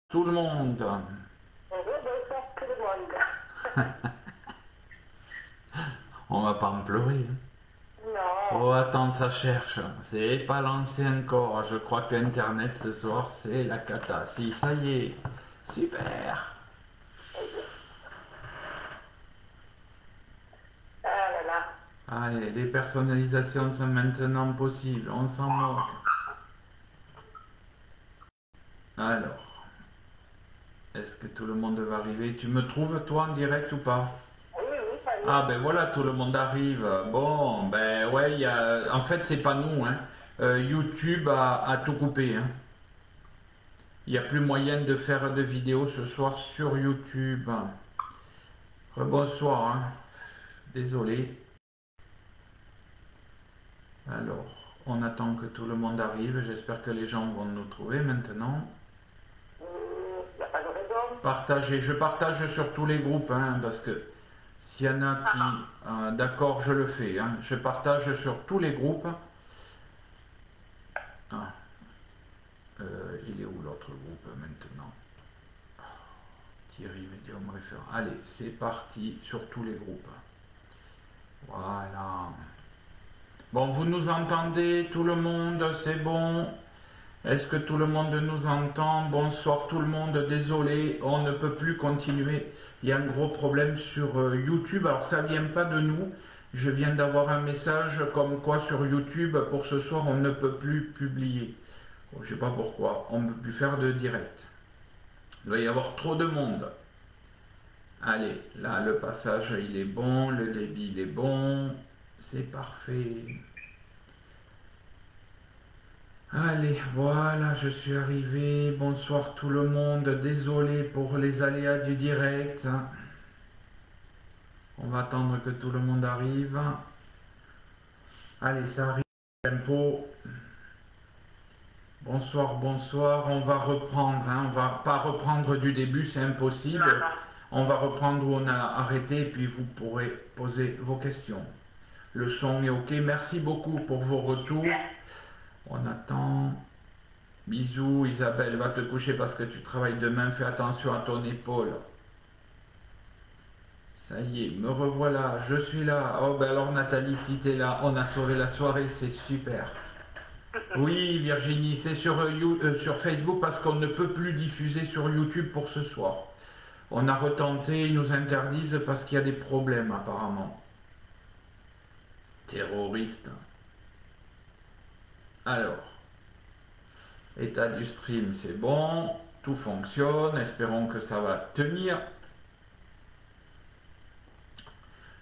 Tout le monde. Bonjour, bonsoir tout le monde. On va pas en pleurer, hein. Non, Oh, attends, ça cherche. C'est pas lancé encore. Je crois qu'Internet ce soir, c'est la cata. Si, ça y est. Super. ah là là. Allez, les personnalisations sont maintenant possibles. On s'en moque. Alors, est-ce que tout le monde va arriver? Tu me trouves, toi, en direct ou pas? Oui, oui, ça y Ah, est. ben voilà, tout le monde arrive. Bon, ben ouais, en fait, c'est pas nous, hein. YouTube a tout coupé, hein. Il n'y a plus moyen de faire de vidéos ce soir sur YouTube. Rebonsoir, hein. Désolé. Alors, on attend que tout le monde arrive. J'espère que les gens vont nous trouver maintenant. Il n'y a pas de raison. Partagez. Je partage sur tous les groupes, hein, parce que s'il y en a qui... d'accord, je le fais, hein. Je partage sur tous les groupes. Ah, il est où l'autre groupe maintenant? Thierry Medium référent. Allez, c'est parti sur tous les groupes. Voilà. Bon, vous nous entendez, tout le monde, c'est bon? Est-ce que tout le monde nous entend? Bonsoir tout le monde, désolé, on ne peut plus continuer. Il y a un gros problème sur YouTube. Alors ça vient pas de nous. Je viens d'avoir un message comme quoi sur YouTube, pour ce soir, on ne peut plus publier. Bon, je sais pas pourquoi, on ne peut plus faire de direct. Il doit y avoir trop de monde. Allez, là, le passage, il est bon, le débit, il est bon. C'est parfait. Allez, voilà, je suis arrivé. Bonsoir tout le monde. Désolé pour les aléas du direct. On va attendre que tout le monde arrive. Allez, ça arrive. Tempo. Bonsoir, bonsoir. On va reprendre, hein. On va pas reprendre du début, c'est impossible. On va reprendre où on a arrêté et puis vous pourrez poser vos questions. Le son est ok. Merci beaucoup pour vos retours. On attend. Bisous Isabelle, va te coucher parce que tu travailles demain, fais attention à ton épaule. Ça y est, me revoilà, je suis là. Oh ben alors Nathalie, si t'es là, on a sauvé la soirée, c'est super. Oui Virginie, c'est sur, sur Facebook parce qu'on ne peut plus diffuser sur YouTube pour ce soir. On a retenté, ils nous interdisent parce qu'il y a des problèmes apparemment. Terroriste. Alors, état du stream, c'est bon, tout fonctionne, espérons que ça va tenir.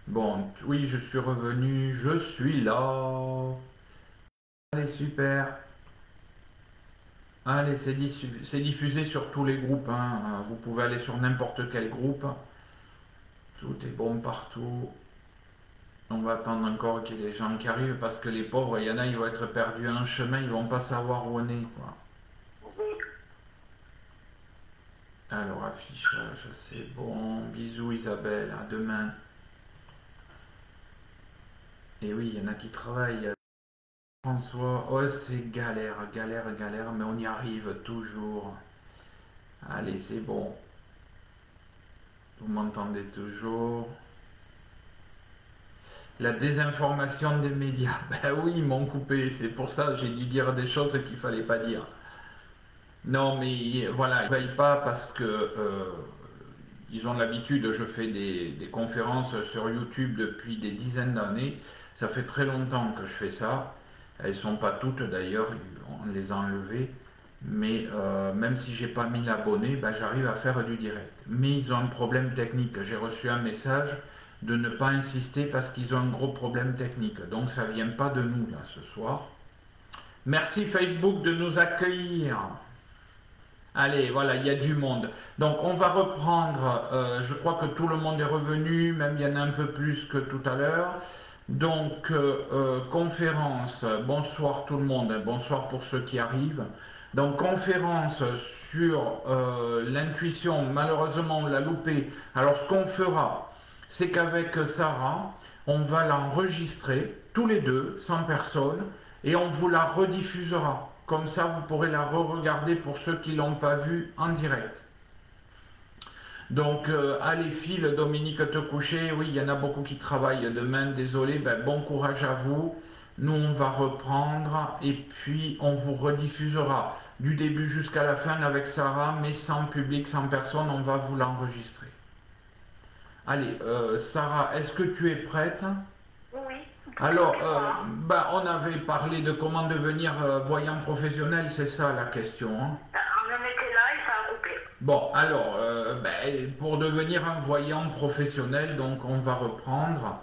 Bon, oui, je suis revenu, je suis là. Allez, super. Allez, c'est diffusé sur tous les groupes, hein. Vous pouvez aller sur n'importe quel groupe. Tout est bon partout. On va attendre encore qu'il y ait des gens qui arrivent parce que les pauvres, il y en a, ils vont être perdus en chemin, ils vont pas savoir où on est, quoi. Oui, Alors, affichage, c'est bon. Bisous Isabelle, à demain. Et oui, il y en a qui travaillent. François, oh, c'est galère, galère, galère, mais on y arrive toujours. Allez, c'est bon. Vous m'entendez toujours? La désinformation des médias. Ben oui, ils m'ont coupé. C'est pour ça que j'ai dû dire des choses qu'il fallait pas dire. Non, mais voilà, ils ne veillent pas parce que ils ont l'habitude. Je fais des conférences sur YouTube depuis des dizaines d'années. Ça fait très longtemps que je fais ça. Elles sont pas toutes d'ailleurs. On les a enlevées. Mais même si j'ai pas 1000 abonnés, ben, j'arrive à faire du direct. Mais ils ont un problème technique. J'ai reçu un message de ne pas insister parce qu'ils ont un gros problème technique. Donc ça vient pas de nous là ce soir. Merci Facebook de nous accueillir. Allez, voilà, il y a du monde. Donc on va reprendre, je crois que tout le monde est revenu, même il y en a un peu plus que tout à l'heure. Donc conférence, bonsoir tout le monde, hein, bonsoir pour ceux qui arrivent. Donc conférence sur l'intuition, malheureusement on l'a loupé. Alors ce qu'on fera, c'est qu'avec Sarah, on va l'enregistrer tous les deux, sans personne, et on vous la rediffusera. Comme ça, vous pourrez la re-regarder pour ceux qui ne l'ont pas vue en direct. Donc, allez, file, Dominique, te coucher. Oui, il y en a beaucoup qui travaillent demain, désolé. Ben, bon courage à vous. Nous, on va reprendre et puis on vous rediffusera du début jusqu'à la fin avec Sarah, mais sans public, sans personne. On va vous l'enregistrer. Allez, Sarah, est-ce que tu es prête? Oui, Alors, tout est moi. ben, on avait parlé de comment devenir voyant professionnel, c'est ça la question, hein? On en était là et ça a coupé. Bon, alors, ben, pour devenir un voyant professionnel, donc on va reprendre.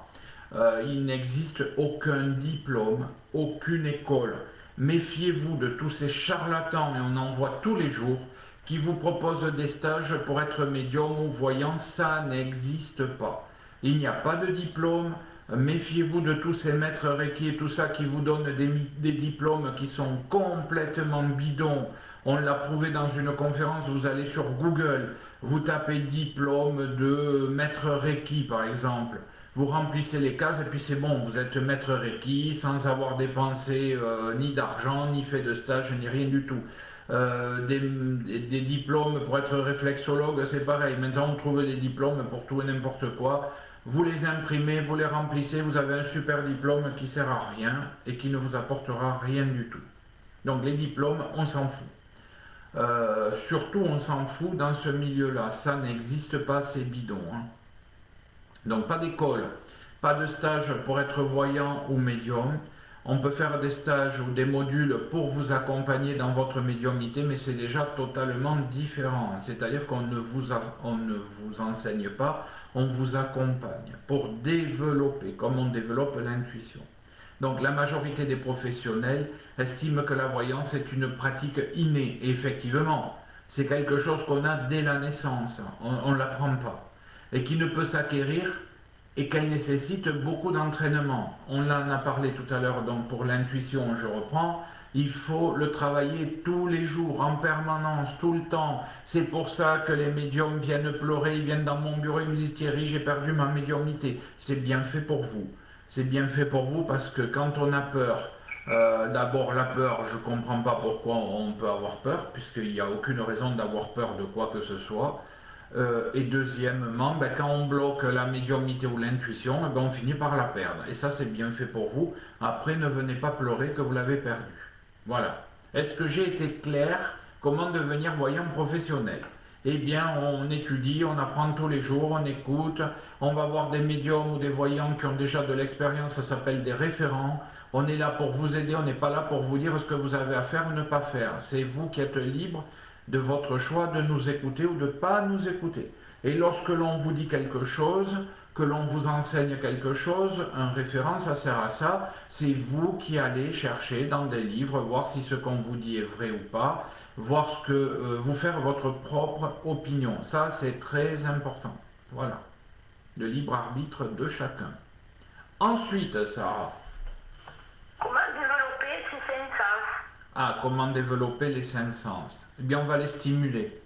Il n'existe aucun diplôme, aucune école. Méfiez-vous de tous ces charlatans, et on en voit tous les jours, qui vous proposent des stages pour être médium ou voyant. Ça n'existe pas. Il n'y a pas de diplôme. Méfiez-vous de tous ces maîtres Reiki et tout ça qui vous donnent des diplômes qui sont complètement bidons. On l'a prouvé dans une conférence, vous allez sur Google, vous tapez diplôme de maître Reiki par exemple. Vous remplissez les cases et puis c'est bon, vous êtes maître Reiki sans avoir dépensé ni d'argent, ni fait de stage, ni rien du tout. Des diplômes pour être réflexologue, c'est pareil. Maintenant, on trouve des diplômes pour tout et n'importe quoi. Vous les imprimez, vous les remplissez, vous avez un super diplôme qui sert à rien et qui ne vous apportera rien du tout. Donc les diplômes, on s'en fout. Surtout, on s'en fout dans ce milieu-là. Ça n'existe pas, c'est bidon, hein. Donc pas d'école, pas de stage pour être voyant ou médium. On peut faire des stages ou des modules pour vous accompagner dans votre médiumnité, mais c'est déjà totalement différent. C'est-à-dire qu'on ne vous enseigne pas, on vous accompagne pour développer, comme on développe l'intuition. Donc la majorité des professionnels estiment que la voyance est une pratique innée. Et effectivement, c'est quelque chose qu'on a dès la naissance, on ne l'apprend pas. Et qui ne peut s'acquérir et qu'elle nécessite beaucoup d'entraînement. On en a parlé tout à l'heure, donc pour l'intuition, je reprends. Il faut le travailler tous les jours, en permanence, tout le temps. C'est pour ça que les médiums viennent pleurer, ils viennent dans mon bureau, ils me disent Thierry, j'ai perdu ma médiumnité. C'est bien fait pour vous. C'est bien fait pour vous parce que quand on a peur, d'abord la peur, je ne comprends pas pourquoi on peut avoir peur, puisqu'il n'y a aucune raison d'avoir peur de quoi que ce soit. Et deuxièmement, ben, quand on bloque la médiumnité ou l'intuition, ben, on finit par la perdre. Et ça, c'est bien fait pour vous. Après, ne venez pas pleurer que vous l'avez perdu. Voilà. Est-ce que j'ai été clair? Comment devenir voyant professionnel? Eh bien, on étudie, on apprend tous les jours, on écoute, on va voir des médiums ou des voyants qui ont déjà de l'expérience, ça s'appelle des référents. On est là pour vous aider, on n'est pas là pour vous dire ce que vous avez à faire ou ne pas faire. C'est vous qui êtes libre de votre choix de nous écouter ou de ne pas nous écouter. Et lorsque l'on vous dit quelque chose, que l'on vous enseigne quelque chose, un référent, ça sert à ça. C'est vous qui allez chercher dans des livres, voir si ce qu'on vous dit est vrai ou pas, voir ce que vous faire votre propre opinion. Ça, c'est très important. Voilà. Le libre arbitre de chacun. Ensuite, Sarah. Comment développer ces cinq sens? Ah, comment développer les cinq sens? Eh bien, on va les stimuler.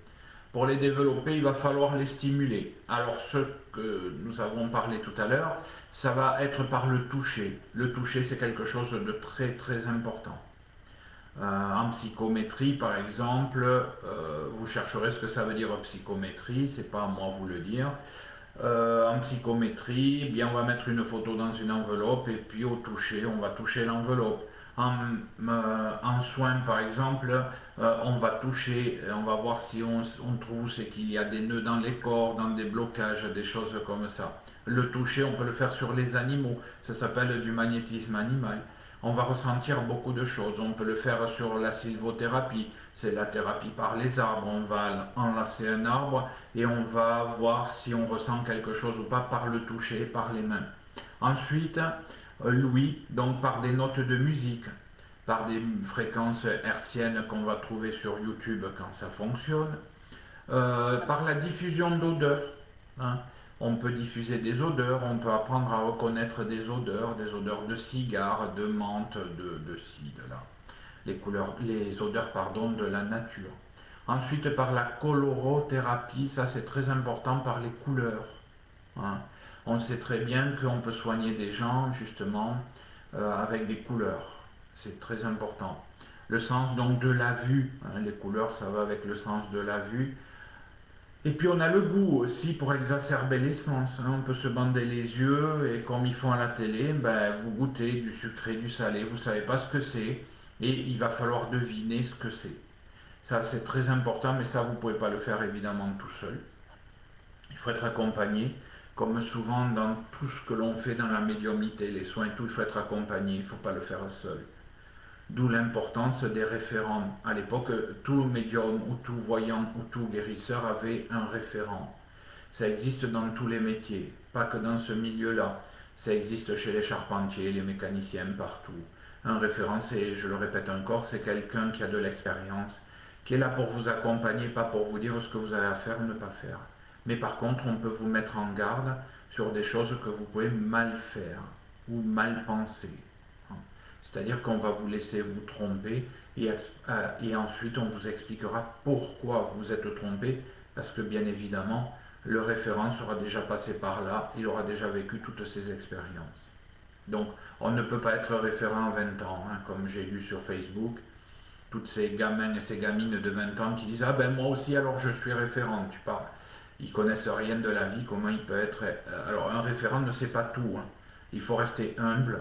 Pour les développer, il va falloir les stimuler. Alors, ce que nous avons parlé tout à l'heure, ça va être par le toucher. Le toucher, c'est quelque chose de très très important. En psychométrie, par exemple, vous chercherez ce que ça veut dire psychométrie, c'est pas à moi vous le dire. En psychométrie, eh bien, on va mettre une photo dans une enveloppe et puis au toucher, on va toucher l'enveloppe. En soins, par exemple, on va toucher, on va voir si on trouve c'est qu'il y a des nœuds dans les corps, dans des blocages, des choses comme ça. Le toucher, on peut le faire sur les animaux, ça s'appelle du magnétisme animal. On va ressentir beaucoup de choses. On peut le faire sur la sylvothérapie, c'est la thérapie par les arbres. On va enlacer un arbre et on va voir si on ressent quelque chose ou pas par le toucher, par les mains. Ensuite, l'ouïe, donc par des notes de musique, par des fréquences hertziennes qu'on va trouver sur YouTube quand ça fonctionne, par la diffusion d'odeurs, hein. On peut diffuser des odeurs, on peut apprendre à reconnaître des odeurs de cigares, de menthe, de ci, de là. Les odeurs pardon, de la nature. Ensuite, par la colorothérapie, ça c'est très important, par les couleurs, hein. On sait très bien qu'on peut soigner des gens justement avec des couleurs. C'est très important. le sens donc de la vue, hein, les couleurs ça va avec le sens de la vue. Et puis on a le goût aussi pour exacerber les sens, hein. On peut se bander les yeux et comme ils font à la télé, ben, vous goûtez du sucré, du salé, vous ne savez pas ce que c'est et il va falloir deviner ce que c'est. Ça c'est très important, mais ça vous ne pouvez pas le faire évidemment tout seul. Il faut être accompagné, comme souvent dans tout ce que l'on fait dans la médiumnité, les soins et tout, il faut être accompagné, il ne faut pas le faire seul. D'où l'importance des référents. À l'époque, tout médium ou tout voyant ou tout guérisseur avait un référent. Ça existe dans tous les métiers, pas que dans ce milieu-là. Ça existe chez les charpentiers, les mécaniciens, partout. Un référent, c'est, je le répète encore, c'est quelqu'un qui a de l'expérience, qui est là pour vous accompagner, pas pour vous dire ce que vous avez à faire ou ne pas faire. Mais par contre, on peut vous mettre en garde sur des choses que vous pouvez mal faire ou mal penser. C'est-à-dire qu'on va vous laisser vous tromper et ensuite on vous expliquera pourquoi vous êtes trompé, parce que bien évidemment, le référent sera déjà passé par là, il aura déjà vécu toutes ces expériences. Donc on ne peut pas être référent à 20 ans, hein, comme j'ai lu sur Facebook, toutes ces gamins et ces gamines de 20 ans qui disent ah ben moi aussi alors je suis référent, tu parles. Ils connaissent rien de la vie, comment il peut être. Alors un référent ne sait pas tout, hein. Il faut rester humble,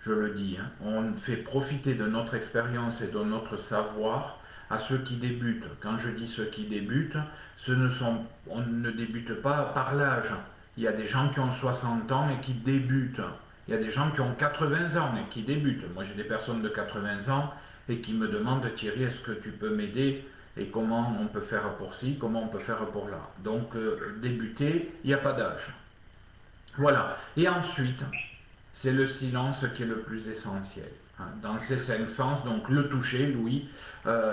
je le dis, hein. On fait profiter de notre expérience et de notre savoir à ceux qui débutent. Quand je dis ceux qui débutent, on ne débute pas par l'âge. Il y a des gens qui ont 60 ans et qui débutent. Il y a des gens qui ont 80 ans et qui débutent. Moi j'ai des personnes de 80 ans et qui me demandent Thierry, est-ce que tu peux m'aider et comment on peut faire pour ci, comment on peut faire pour là. Donc débuter, il n'y a pas d'âge. Voilà. Et ensuite, c'est le silence qui est le plus essentiel. Hein. Dans ces 5 sens, donc le toucher, l'ouïe,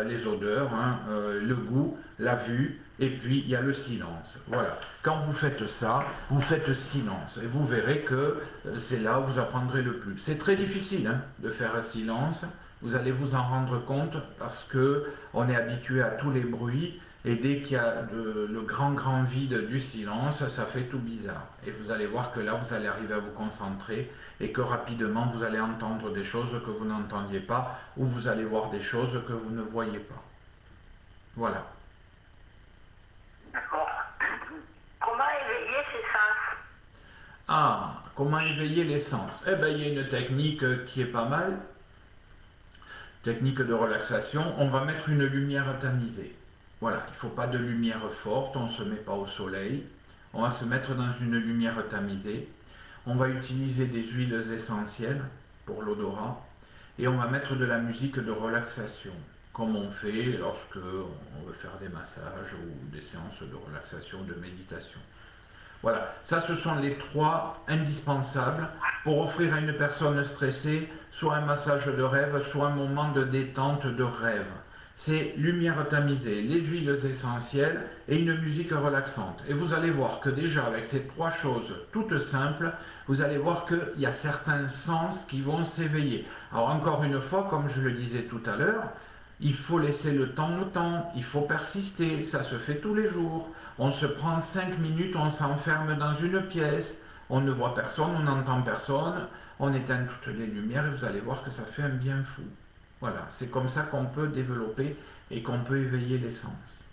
les odeurs, hein, le goût, la vue, et puis il y a le silence. Voilà. Quand vous faites ça, vous faites silence, et vous verrez que c'est là où vous apprendrez le plus. C'est très difficile hein, de faire un silence. Vous allez vous en rendre compte parce que on est habitué à tous les bruits et dès qu'il y a le grand vide du silence, ça fait tout bizarre. Et vous allez voir que là, vous allez arriver à vous concentrer et que rapidement, vous allez entendre des choses que vous n'entendiez pas ou vous allez voir des choses que vous ne voyez pas. Voilà. D'accord. Comment éveiller ses sens? Ah, comment éveiller les sens? Eh bien, il y a une technique qui est pas mal. Technique de relaxation. On va mettre une lumière tamisée. Voilà, il ne faut pas de lumière forte, on ne se met pas au soleil. On va se mettre dans une lumière tamisée. On va utiliser des huiles essentielles pour l'odorat. Et on va mettre de la musique de relaxation, comme on fait lorsque on veut faire des massages ou des séances de relaxation, de méditation. Voilà, ça ce sont les 3 indispensables pour offrir à une personne stressée soit un massage de rêve, soit un moment de détente de rêve. C'est lumière tamisée, les huiles essentielles et une musique relaxante. Et vous allez voir que déjà avec ces 3 choses toutes simples, vous allez voir qu'il y a certains sens qui vont s'éveiller. Alors encore une fois, comme je le disais tout à l'heure, il faut laisser le temps au temps, il faut persister, ça se fait tous les jours. On se prend 5 minutes, on s'enferme dans une pièce, on ne voit personne, on n'entend personne, on éteint toutes les lumières et vous allez voir que ça fait un bien fou. Voilà, c'est comme ça qu'on peut développer et qu'on peut éveiller les sens.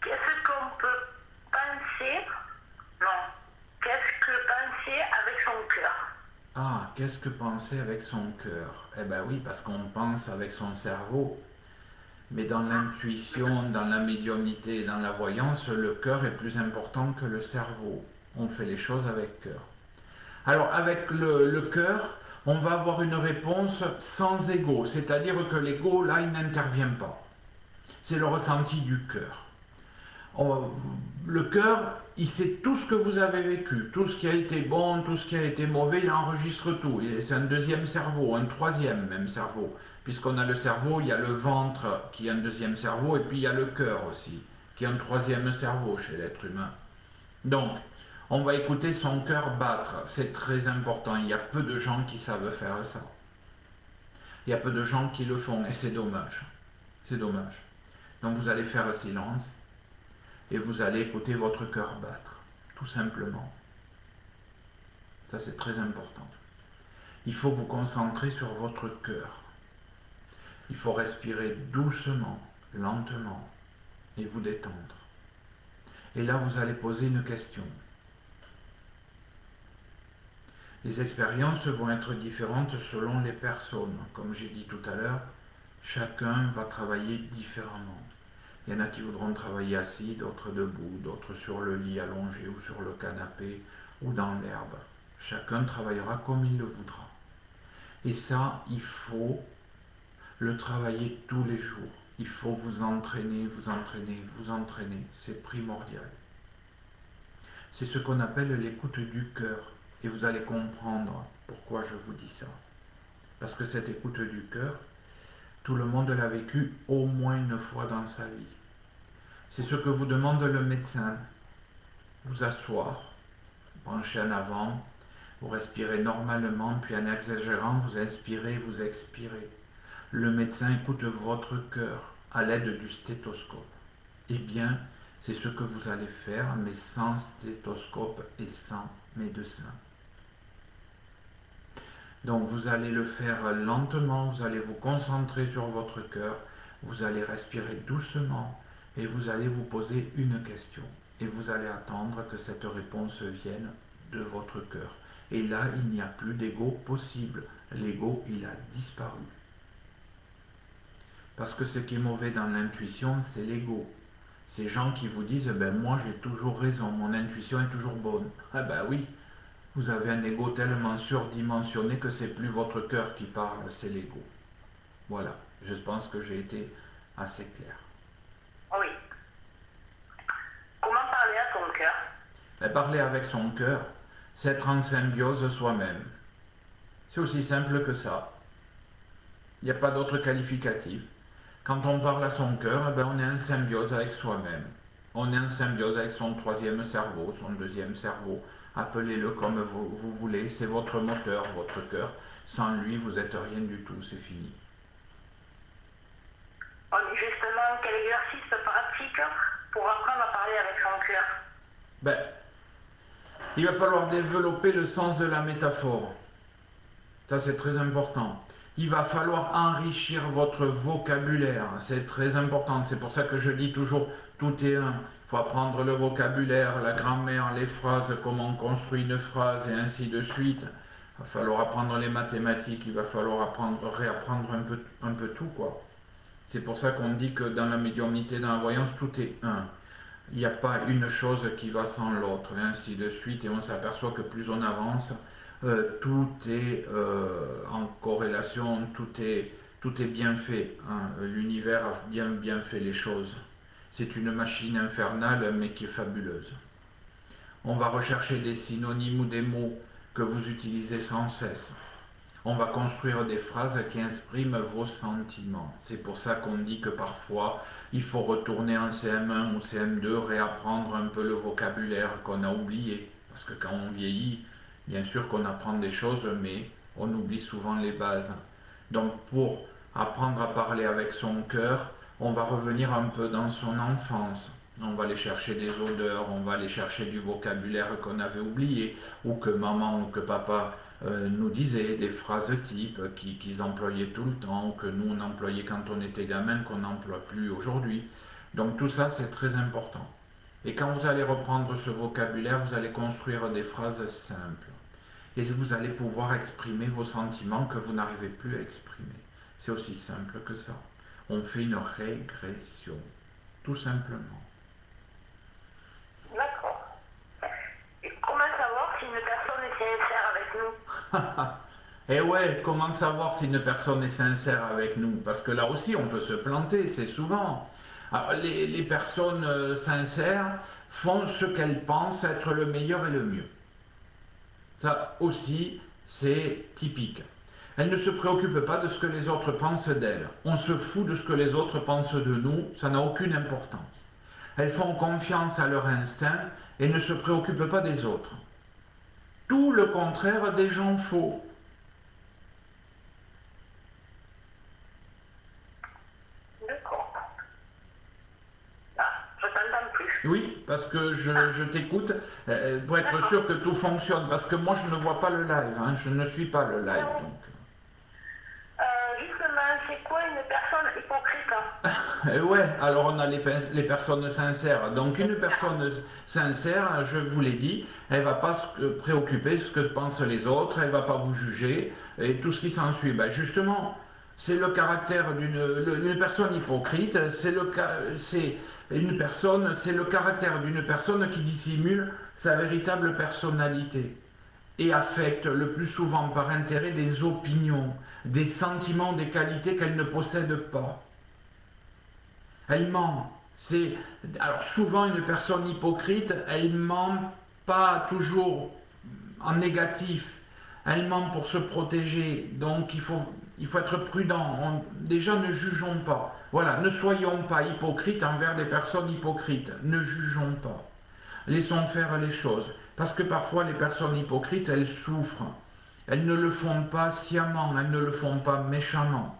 Qu'est-ce qu'on peut penser? Non. Qu'est-ce que penser avec son cœur? Ah, qu'est-ce que penser avec son cœur? Eh bien oui, parce qu'on pense avec son cerveau. Mais dans l'intuition, dans la médiumnité, dans la voyance, le cœur est plus important que le cerveau. On fait les choses avec cœur. Alors avec le cœur, on va avoir une réponse sans ego, c'est-à-dire que l'ego, là, il n'intervient pas. C'est le ressenti du cœur. Le cœur, il sait tout ce que vous avez vécu, tout ce qui a été bon, tout ce qui a été mauvais, il enregistre tout. C'est un deuxième cerveau, un troisième même cerveau. Puisqu'on a le cerveau, il y a le ventre qui est un deuxième cerveau, et puis il y a le cœur aussi, qui est un troisième cerveau chez l'être humain. Donc, on va écouter son cœur battre, c'est très important. Il y a peu de gens qui savent faire ça. Il y a peu de gens qui le font, et c'est dommage. C'est dommage. Donc vous allez faire silence et vous allez écouter votre cœur battre, tout simplement. Ça c'est très important. Il faut vous concentrer sur votre cœur. Il faut respirer doucement, lentement et vous détendre. Et là, vous allez poser une question. Les expériences vont être différentes selon les personnes. Comme j'ai dit tout à l'heure, chacun va travailler différemment. Il y en a qui voudront travailler assis, d'autres debout, d'autres sur le lit allongé ou sur le canapé ou dans l'herbe. Chacun travaillera comme il le voudra. Et ça, il faut le travailler tous les jours. Il faut vous entraîner, vous entraîner, vous entraîner. C'est primordial. C'est ce qu'on appelle l'écoute du cœur. Et vous allez comprendre pourquoi je vous dis ça. Parce que cette écoute du cœur, tout le monde l'a vécu au moins une fois dans sa vie. C'est ce que vous demande le médecin. Vous asseoir, pencher en avant, vous respirez normalement, puis en exagérant, vous inspirez, vous expirez. Le médecin écoute votre cœur à l'aide du stéthoscope. Eh bien, c'est ce que vous allez faire, mais sans stéthoscope et sans médecin. Donc vous allez le faire lentement, vous allez vous concentrer sur votre cœur, vous allez respirer doucement et vous allez vous poser une question. Et vous allez attendre que cette réponse vienne de votre cœur. Et là, il n'y a plus d'ego possible. L'ego, il a disparu. Parce que ce qui est mauvais dans l'intuition, c'est l'ego. Ces gens qui vous disent, ben moi j'ai toujours raison, mon intuition est toujours bonne. Ah ben oui, vous avez un ego tellement surdimensionné que c'est plus votre cœur qui parle, c'est l'ego. Voilà, je pense que j'ai été assez clair. Oui. Comment parler à ton cœur? Ben, parler avec son cœur, c'est être en symbiose soi-même. C'est aussi simple que ça. Il n'y a pas d'autre qualificatif. Quand on parle à son cœur, ben on est en symbiose avec soi-même. On est en symbiose avec son troisième cerveau, son deuxième cerveau. Appelez-le comme vous voulez, c'est votre moteur, votre cœur. Sans lui, vous n'êtes rien du tout, c'est fini. Justement, quel exercice pratique pour apprendre à parler avec son cœur? Ben, il va falloir développer le sens de la métaphore. Ça, c'est très important. Il va falloir enrichir votre vocabulaire. C'est très important. C'est pour ça que je dis toujours tout est un. Il faut apprendre le vocabulaire, la grammaire, les phrases, comment on construit une phrase et ainsi de suite. Il va falloir apprendre les mathématiques. Il va falloir réapprendre un peu tout, quoi. C'est pour ça qu'on dit que dans la médiumnité, dans la voyance, tout est un. Il n'y a pas une chose qui va sans l'autre, et ainsi de suite. Et on s'aperçoit que plus on avance, tout est en corrélation, tout est bien fait, hein. L'univers a bien fait les choses. C'est une machine infernale, mais qui est fabuleuse. On va rechercher des synonymes ou des mots que vous utilisez sans cesse. On va construire des phrases qui expriment vos sentiments. C'est pour ça qu'on dit que parfois, il faut retourner en CM1 ou CM2, réapprendre un peu le vocabulaire qu'on a oublié. Parce que quand on vieillit, bien sûr qu'on apprend des choses, mais on oublie souvent les bases. Donc pour apprendre à parler avec son cœur, on va revenir un peu dans son enfance. On va aller chercher des odeurs, on va aller chercher du vocabulaire qu'on avait oublié, ou que maman ou que papa nous disaient, des phrases types qu'ils employaient tout le temps, que nous on employait quand on était gamin, qu'on n'emploie plus aujourd'hui. Donc tout ça c'est très important. Et quand vous allez reprendre ce vocabulaire, vous allez construire des phrases simples. Et vous allez pouvoir exprimer vos sentiments que vous n'arrivez plus à exprimer. C'est aussi simple que ça. On fait une régression, tout simplement. D'accord. Et comment savoir si une personne est sincère avec nous? Et ouais, comment savoir si une personne est sincère avec nous? Parce que là aussi, on peut se planter, c'est souvent. Alors, les personnes sincères font ce qu'elles pensent être le meilleur et le mieux. Ça aussi, c'est typique. Elles ne se préoccupent pas de ce que les autres pensent d'elles. On se fout de ce que les autres pensent de nous, ça n'a aucune importance. Elles font confiance à leur instinct et ne se préoccupent pas des autres. Tout le contraire des gens faux. D'accord. Ah, je t'entends plus. Oui, parce que je t'écoute pour être sûr que tout fonctionne. Parce que moi, je ne vois pas le live, hein, je ne suis pas le live. Donc. Justement, c'est quoi une personne hypocrite? Ouais, alors on a les personnes sincères. Donc une personne sincère, je vous l'ai dit, elle va pas se préoccuper de ce que pensent les autres, elle va pas vous juger et tout ce qui s'ensuit. Ben justement, c'est le caractère d'une personne hypocrite, c'est c'est le caractère d'une personne qui dissimule sa véritable personnalité et affecte le plus souvent par intérêt des opinions, des sentiments, des qualités qu'elle ne possède pas. Elle ment. Alors souvent une personne hypocrite, elle ment pas toujours en négatif. Elle ment pour se protéger. Donc il faut être prudent. Déjà ne jugeons pas. Voilà, ne soyons pas hypocrites envers des personnes hypocrites. Ne jugeons pas. Laissons faire les choses. Parce que parfois les personnes hypocrites, elles souffrent. Elles ne le font pas sciemment, elles ne le font pas méchamment.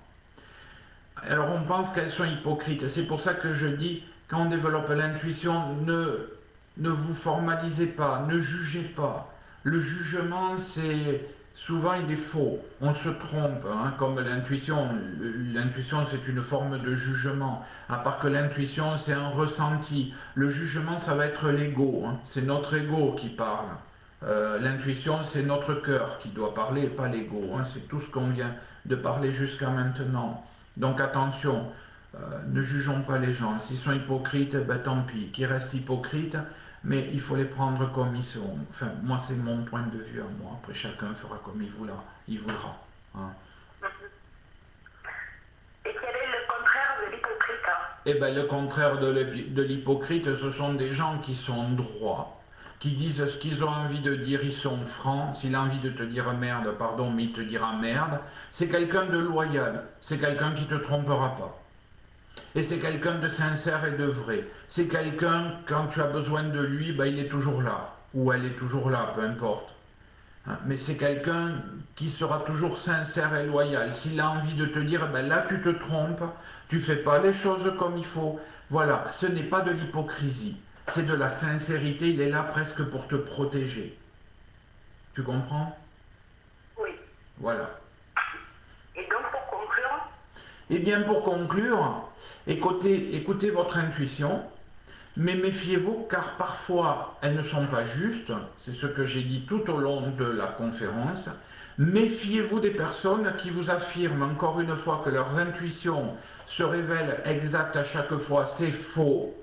Alors on pense qu'elles sont hypocrites. C'est pour ça que je dis, quand on développe l'intuition, ne vous formalisez pas, ne jugez pas. Le jugement, c'est souvent il est faux. On se trompe, hein, comme l'intuition. L'intuition, c'est une forme de jugement. À part que l'intuition, c'est un ressenti. Le jugement, ça va être l'ego. Hein. C'est notre ego qui parle. L'intuition, c'est notre cœur qui doit parler, pas l'ego. Hein. C'est tout ce qu'on vient de parler jusqu'à maintenant. Donc attention, ne jugeons pas les gens. S'ils sont hypocrites, ben tant pis, qu'ils restent hypocrites, mais il faut les prendre comme ils sont. Enfin, moi c'est mon point de vue à moi. Après chacun fera comme il voudra. Hein. Et quel est le contraire de l'hypocrite? Eh bien, le contraire de l'hypocrite, ce sont des gens qui sont droits, qui disent ce qu'ils ont envie de dire, ils sont francs. S'il a envie de te dire merde, pardon, mais il te dira merde. C'est quelqu'un de loyal, c'est quelqu'un qui ne te trompera pas. Et c'est quelqu'un de sincère et de vrai. C'est quelqu'un, quand tu as besoin de lui, ben, il est toujours là. Ou elle est toujours là, peu importe. Hein, mais c'est quelqu'un qui sera toujours sincère et loyal. S'il a envie de te dire, ben là tu te trompes, tu fais pas les choses comme il faut. Voilà, ce n'est pas de l'hypocrisie. C'est de la sincérité. Il est là presque pour te protéger. Tu comprends? Oui. Voilà. Et donc pour conclure? Eh bien, pour conclure, écoutez votre intuition. Mais méfiez-vous car parfois elles ne sont pas justes, c'est ce que j'ai dit tout au long de la conférence. Méfiez-vous des personnes qui vous affirment encore une fois que leurs intuitions se révèlent exactes à chaque fois, c'est faux.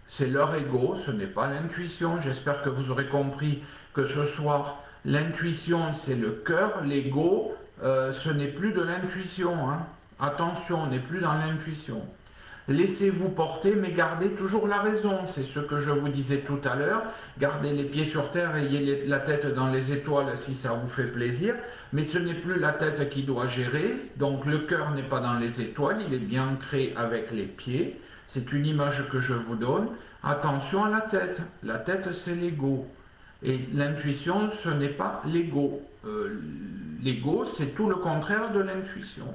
C'est leur ego, ce n'est pas l'intuition. J'espère que vous aurez compris que ce soir, l'intuition c'est le cœur, l'ego, ce n'est plus de l'intuition. Hein. Attention, on n'est plus dans l'intuition. Laissez-vous porter, mais gardez toujours la raison. C'est ce que je vous disais tout à l'heure. Gardez les pieds sur terre, ayez la tête dans les étoiles si ça vous fait plaisir. Mais ce n'est plus la tête qui doit gérer. Donc le cœur n'est pas dans les étoiles, il est bien ancré avec les pieds. C'est une image que je vous donne. Attention à la tête. La tête, c'est l'ego. Et l'intuition, ce n'est pas l'ego. L'ego, c'est tout le contraire de l'intuition.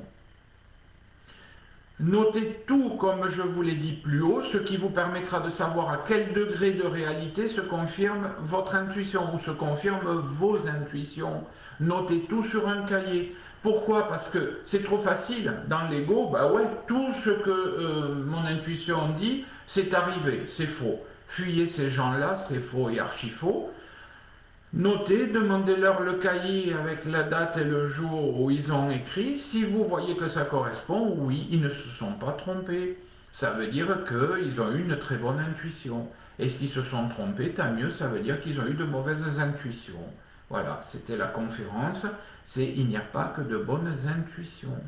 Notez tout comme je vous l'ai dit plus haut, ce qui vous permettra de savoir à quel degré de réalité se confirme votre intuition ou se confirment vos intuitions. Notez tout sur un cahier. Pourquoi? Parce que c'est trop facile. Dans l'ego, bah ouais, tout ce que mon intuition dit, c'est arrivé, c'est faux. Fuyez ces gens-là, c'est faux et archi faux. Notez, demandez-leur le cahier avec la date et le jour où ils ont écrit. Si vous voyez que ça correspond, oui, ils ne se sont pas trompés. Ça veut dire qu'ils ont eu une très bonne intuition. Et s'ils se sont trompés, tant mieux, ça veut dire qu'ils ont eu de mauvaises intuitions. Voilà, c'était la conférence. Il n'y a pas que de bonnes intuitions.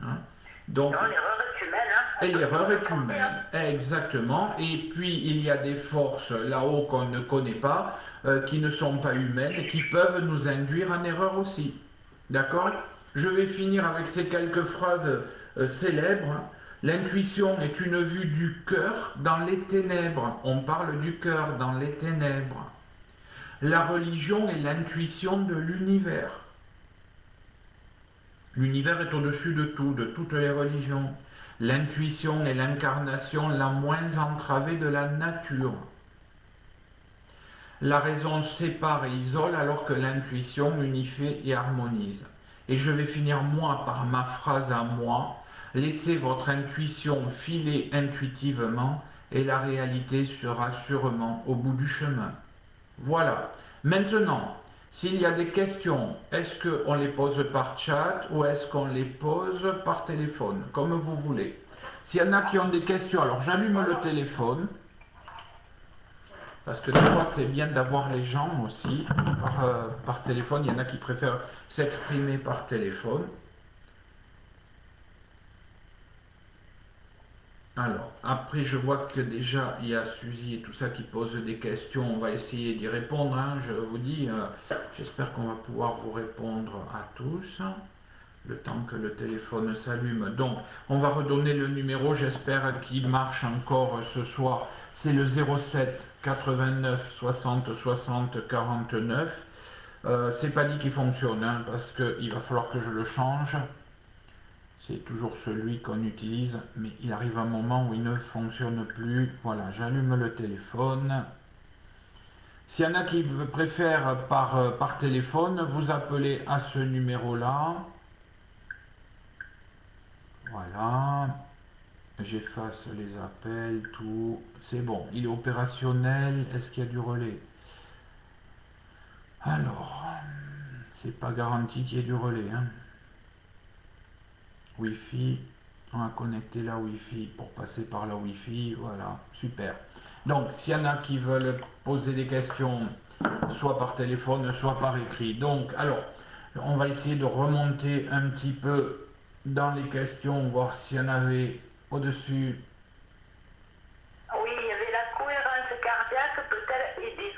Hein. Donc, Non, l'erreur est humaine. Hein. et l'erreur est humaine, exactement. Et puis il y a des forces là-haut qu'on ne connaît pas, qui ne sont pas humaines et qui peuvent nous induire en erreur aussi. D'accord? Je vais finir avec ces quelques phrases célèbres. L'intuition est une vue du cœur dans les ténèbres. On parle du cœur dans les ténèbres. La religion est l'intuition de l'univers. L'univers est au-dessus de tout, de toutes les religions. L'intuition est l'incarnation la moins entravée de la nature. La raison sépare et isole alors que l'intuition unifie et harmonise. Et je vais finir moi par ma phrase à moi. Laissez votre intuition filer intuitivement et la réalité sera sûrement au bout du chemin. Voilà. Maintenant, s'il y a des questions, est-ce qu'on les pose par chat ou est-ce qu'on les pose par téléphone, comme vous voulez. S'il y en a qui ont des questions, alors j'allume le téléphone. Parce que des fois, c'est bien d'avoir les gens aussi par téléphone. Il y en a qui préfèrent s'exprimer par téléphone. Alors, après, je vois que déjà, il y a Suzy et tout ça qui posent des questions. On va essayer d'y répondre, hein, je vous dis. J'espère qu'on va pouvoir vous répondre à tous. Le temps que le téléphone s'allume. Donc, on va redonner le numéro, j'espère qu'il marche encore ce soir. C'est le 07 89 60 60 49. C'est pas dit qu'il fonctionne, hein, parce qu'il va falloir que je le change. C'est toujours celui qu'on utilise, mais il arrive un moment où il ne fonctionne plus. Voilà, j'allume le téléphone. S'il y en a qui préfèrent par téléphone, vous appelez à ce numéro-là. Voilà, j'efface les appels, tout, c'est bon, il est opérationnel. Est-ce qu'il y a du relais? Alors, c'est pas garanti qu'il y ait du relais, hein. Wi-Fi, on va connecter la Wi-Fi pour passer par la Wi-Fi, voilà, super. Donc, s'il y en a qui veulent poser des questions, soit par téléphone, soit par écrit. Donc, alors, on va essayer de remonter un petit peu dans les questions, voir s'il y en avait au-dessus. Oui, il y avait la cohérence cardiaque, peut-elle aider?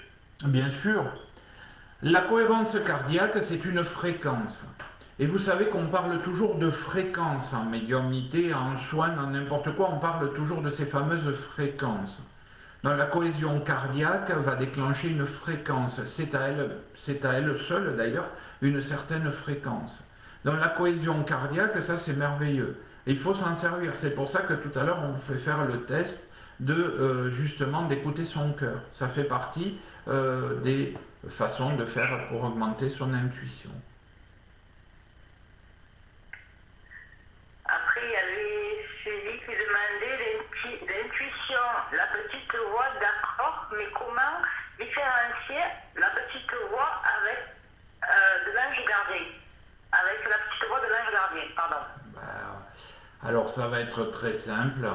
Bien sûr, la cohérence cardiaque, c'est une fréquence. Et vous savez qu'on parle toujours de fréquence en médiumnité, en soins, en n'importe quoi, on parle toujours de ces fameuses fréquences. Dans la cohésion cardiaque va déclencher une fréquence, c'est à elle seule d'ailleurs, une certaine fréquence. Dans la cohésion cardiaque, ça c'est merveilleux. Et il faut s'en servir, c'est pour ça que tout à l'heure on vous fait faire le test de justement d'écouter son cœur. Ça fait partie des façons de faire pour augmenter son intuition. Après, il y avait celui qui demandait l'intuition, la petite voix, d'accord, mais comment différencier la petite voix avec de l'ange gardien? Avec la petite voix de l'ange gardien, pardon. Alors ça va être très simple.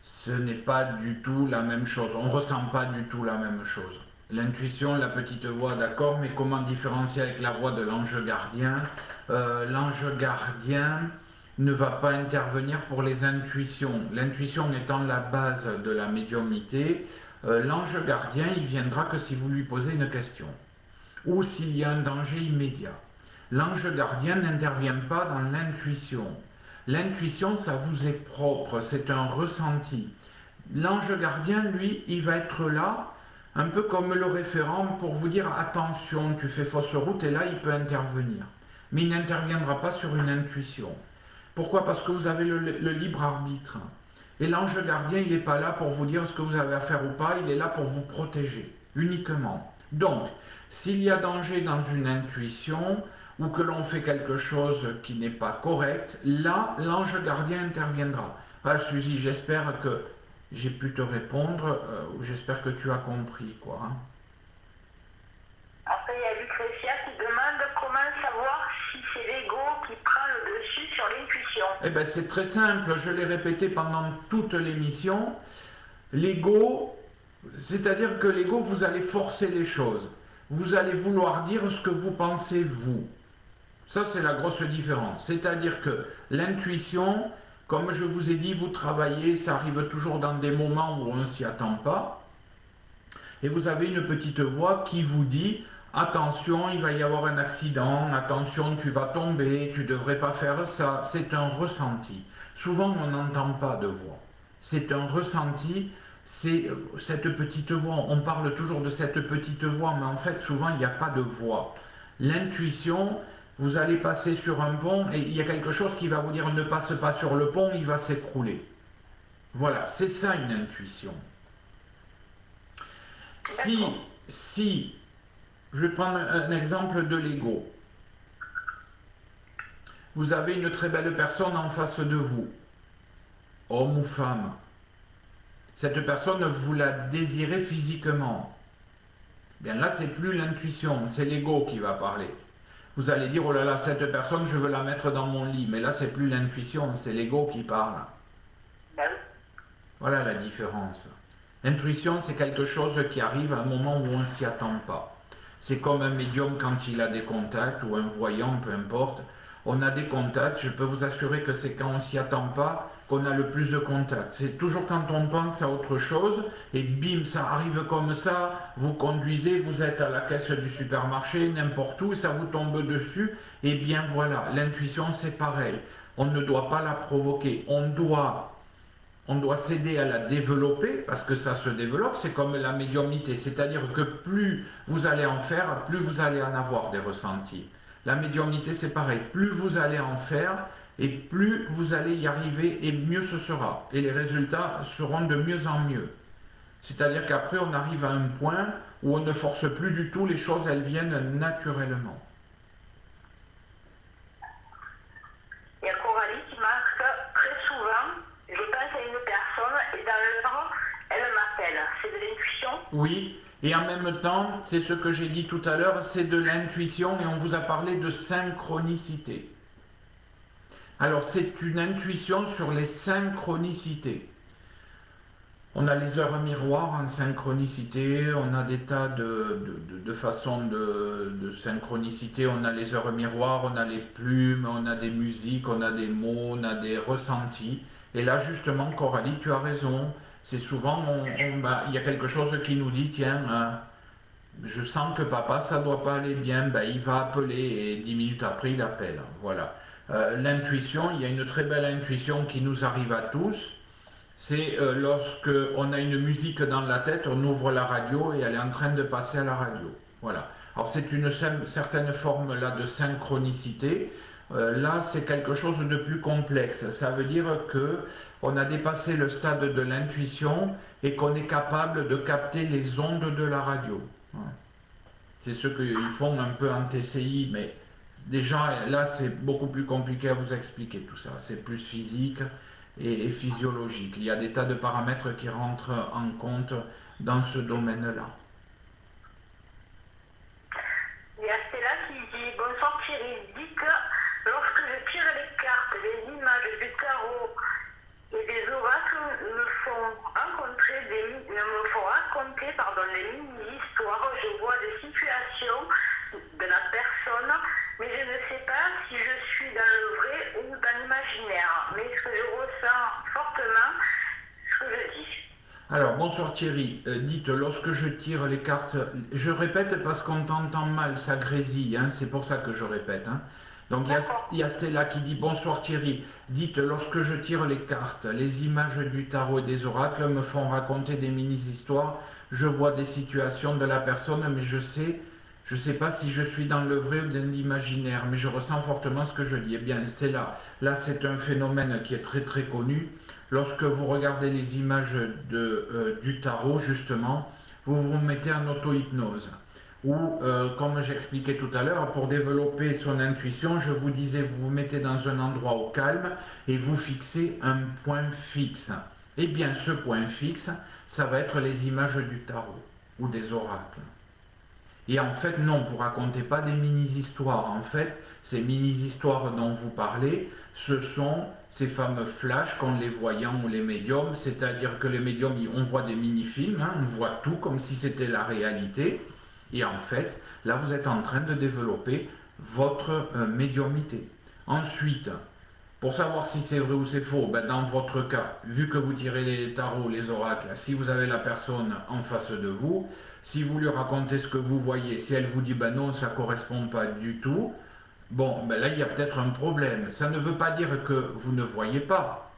Ce n'est pas du tout la même chose. On ne ressent pas du tout la même chose. L'intuition, la petite voix, d'accord, mais comment différencier avec la voix de l'ange gardien? L'ange gardien ne va pas intervenir pour les intuitions. L'intuition étant la base de la médiumnité, l'ange gardien, il viendra que si vous lui posez une question ou s'il y a un danger immédiat. L'ange gardien n'intervient pas dans l'intuition. L'intuition, ça vous est propre, c'est un ressenti. L'ange gardien, lui, il va être là, un peu comme le référent, pour vous dire attention, tu fais fausse route, et là, il peut intervenir. Mais il n'interviendra pas sur une intuition. Pourquoi? Parce que vous avez le libre arbitre. Et l'ange gardien, il n'est pas là pour vous dire ce que vous avez à faire ou pas, il est là pour vous protéger, uniquement. Donc, s'il y a danger dans une intuition, ou que l'on fait quelque chose qui n'est pas correct, là, l'ange gardien interviendra. Ah, Suzy, j'espère que j'ai pu te répondre, j'espère que tu as compris, quoi. Hein. Après, il y a Lucretia qui demande comment savoir si c'est l'ego qui prend le dessus sur l'intuition. Eh bien, c'est très simple, je l'ai répété pendant toute l'émission. L'ego, c'est-à-dire que l'ego, vous allez forcer les choses. Vous allez vouloir dire ce que vous pensez, vous. Ça, c'est la grosse différence. C'est-à-dire que l'intuition, comme je vous ai dit, vous travaillez, ça arrive toujours dans des moments où on ne s'y attend pas. Et vous avez une petite voix qui vous dit « Attention, il va y avoir un accident, attention, tu vas tomber, tu ne devrais pas faire ça. » C'est un ressenti. Souvent, on n'entend pas de voix. C'est un ressenti, c'est cette petite voix. On parle toujours de cette petite voix, mais en fait, souvent, il n'y a pas de voix. L'intuition, vous allez passer sur un pont et il y a quelque chose qui va vous dire ne passe pas sur le pont, il va s'écrouler. Voilà, c'est ça une intuition. Si, je vais prendre un exemple de l'ego. Vous avez une très belle personne en face de vous, homme ou femme. Cette personne, vous la désirez physiquement. Bien là, c'est plus l'intuition, c'est l'ego qui va parler. Vous allez dire, oh là là, cette personne, je veux la mettre dans mon lit. Mais là, c'est plus l'intuition, c'est l'ego qui parle. Voilà la différence. L'intuition, c'est quelque chose qui arrive à un moment où on ne s'y attend pas. C'est comme un médium quand il a des contacts, ou un voyant, peu importe. On a des contacts, je peux vous assurer que c'est quand on ne s'y attend pas qu'on a le plus de contacts. C'est toujours quand on pense à autre chose, et bim, ça arrive comme ça, vous conduisez, vous êtes à la caisse du supermarché, n'importe où, et ça vous tombe dessus, et bien voilà, l'intuition c'est pareil. On ne doit pas la provoquer, on doit s'aider à la développer, parce que ça se développe, c'est comme la médiumnité, c'est-à-dire que plus vous allez en faire, plus vous allez en avoir des ressentis. La médiumnité, c'est pareil, plus vous allez en faire, et plus vous allez y arriver, et mieux ce sera. Et les résultats seront de mieux en mieux. C'est-à-dire qu'après, on arrive à un point où on ne force plus du tout, les choses, elles viennent naturellement. Il y a Coralie qui marque très souvent, je pense à une personne et dans l'heure, elle m'appelle. C'est de l'intuition? Oui, et en même temps, c'est ce que j'ai dit tout à l'heure, c'est de l'intuition et on vous a parlé de synchronicité. Alors c'est une intuition sur les synchronicités. On a les heures miroirs en synchronicité, on a des tas de façons de synchronicité, on a les heures miroirs, on a les plumes, on a des musiques, on a des mots, on a des ressentis. Et là justement, Coralie, tu as raison, c'est souvent, il y a quelque chose qui nous dit, tiens, je sens que papa, ça doit pas aller bien, il va appeler et 10 minutes après, il appelle. Voilà. L'intuition, il y a une très belle intuition qui nous arrive à tous. C'est lorsque on a une musique dans la tête, on ouvre la radio et elle est en train de passer à la radio. Voilà. Alors c'est une certaine forme là de synchronicité. Là, c'est quelque chose de plus complexe. Ça veut dire que on a dépassé le stade de l'intuition et qu'on est capable de capter les ondes de la radio. Voilà. C'est ce qu'ils font un peu en TCI, mais déjà là, c'est beaucoup plus compliqué à vous expliquer tout ça. C'est plus physique et physiologique. Il y a des tas de paramètres qui rentrent en compte dans ce domaine-là. Il y a Stella qui dit bonsoir Thierry, dit que lorsque je tire les cartes, les images du tarot et des oracles me font raconter des mini-histoires, je vois des situations de la personne, mais je ne sais pas si je suis dans le vrai ou dans l'imaginaire. Mais ce que je ressens fortement, ce que je dis. Alors, bonsoir Thierry, dites, lorsque je tire les cartes, je répète parce qu'on t'entend mal, ça grésille, hein, c'est pour ça que je répète. Hein. Donc il y a Stella qui dit, bonsoir Thierry, dites, lorsque je tire les cartes, les images du tarot et des oracles me font raconter des mini-histoires, je vois des situations de la personne, mais je sais pas si je suis dans le vrai ou dans l'imaginaire, mais je ressens fortement ce que je dis. Eh bien, Stella, là c'est un phénomène qui est très très connu. Lorsque vous regardez les images du tarot, justement, vous vous mettez en auto-hypnose. Ou, comme j'expliquais tout à l'heure, pour développer son intuition, je vous disais, vous vous mettez dans un endroit au calme et vous fixez un point fixe. Eh bien, ce point fixe, ça va être les images du tarot ou des oracles. Et en fait, non, vous racontez pas des mini-histoires. En fait, ces mini-histoires dont vous parlez, ce sont ces fameux flashs qu'ont les voyants ou les médiums. C'est-à-dire que les médiums, on voit des mini-films, hein, on voit tout comme si c'était la réalité. Et en fait, là, vous êtes en train de développer votre médiumnité. Ensuite, pour savoir si c'est vrai ou c'est faux, dans votre cas, vu que vous tirez les tarots, les oracles, si vous avez la personne en face de vous, si vous lui racontez ce que vous voyez, si elle vous dit non, ça ne correspond pas du tout, bon, là il y a peut-être un problème. Ça ne veut pas dire que vous ne voyez pas.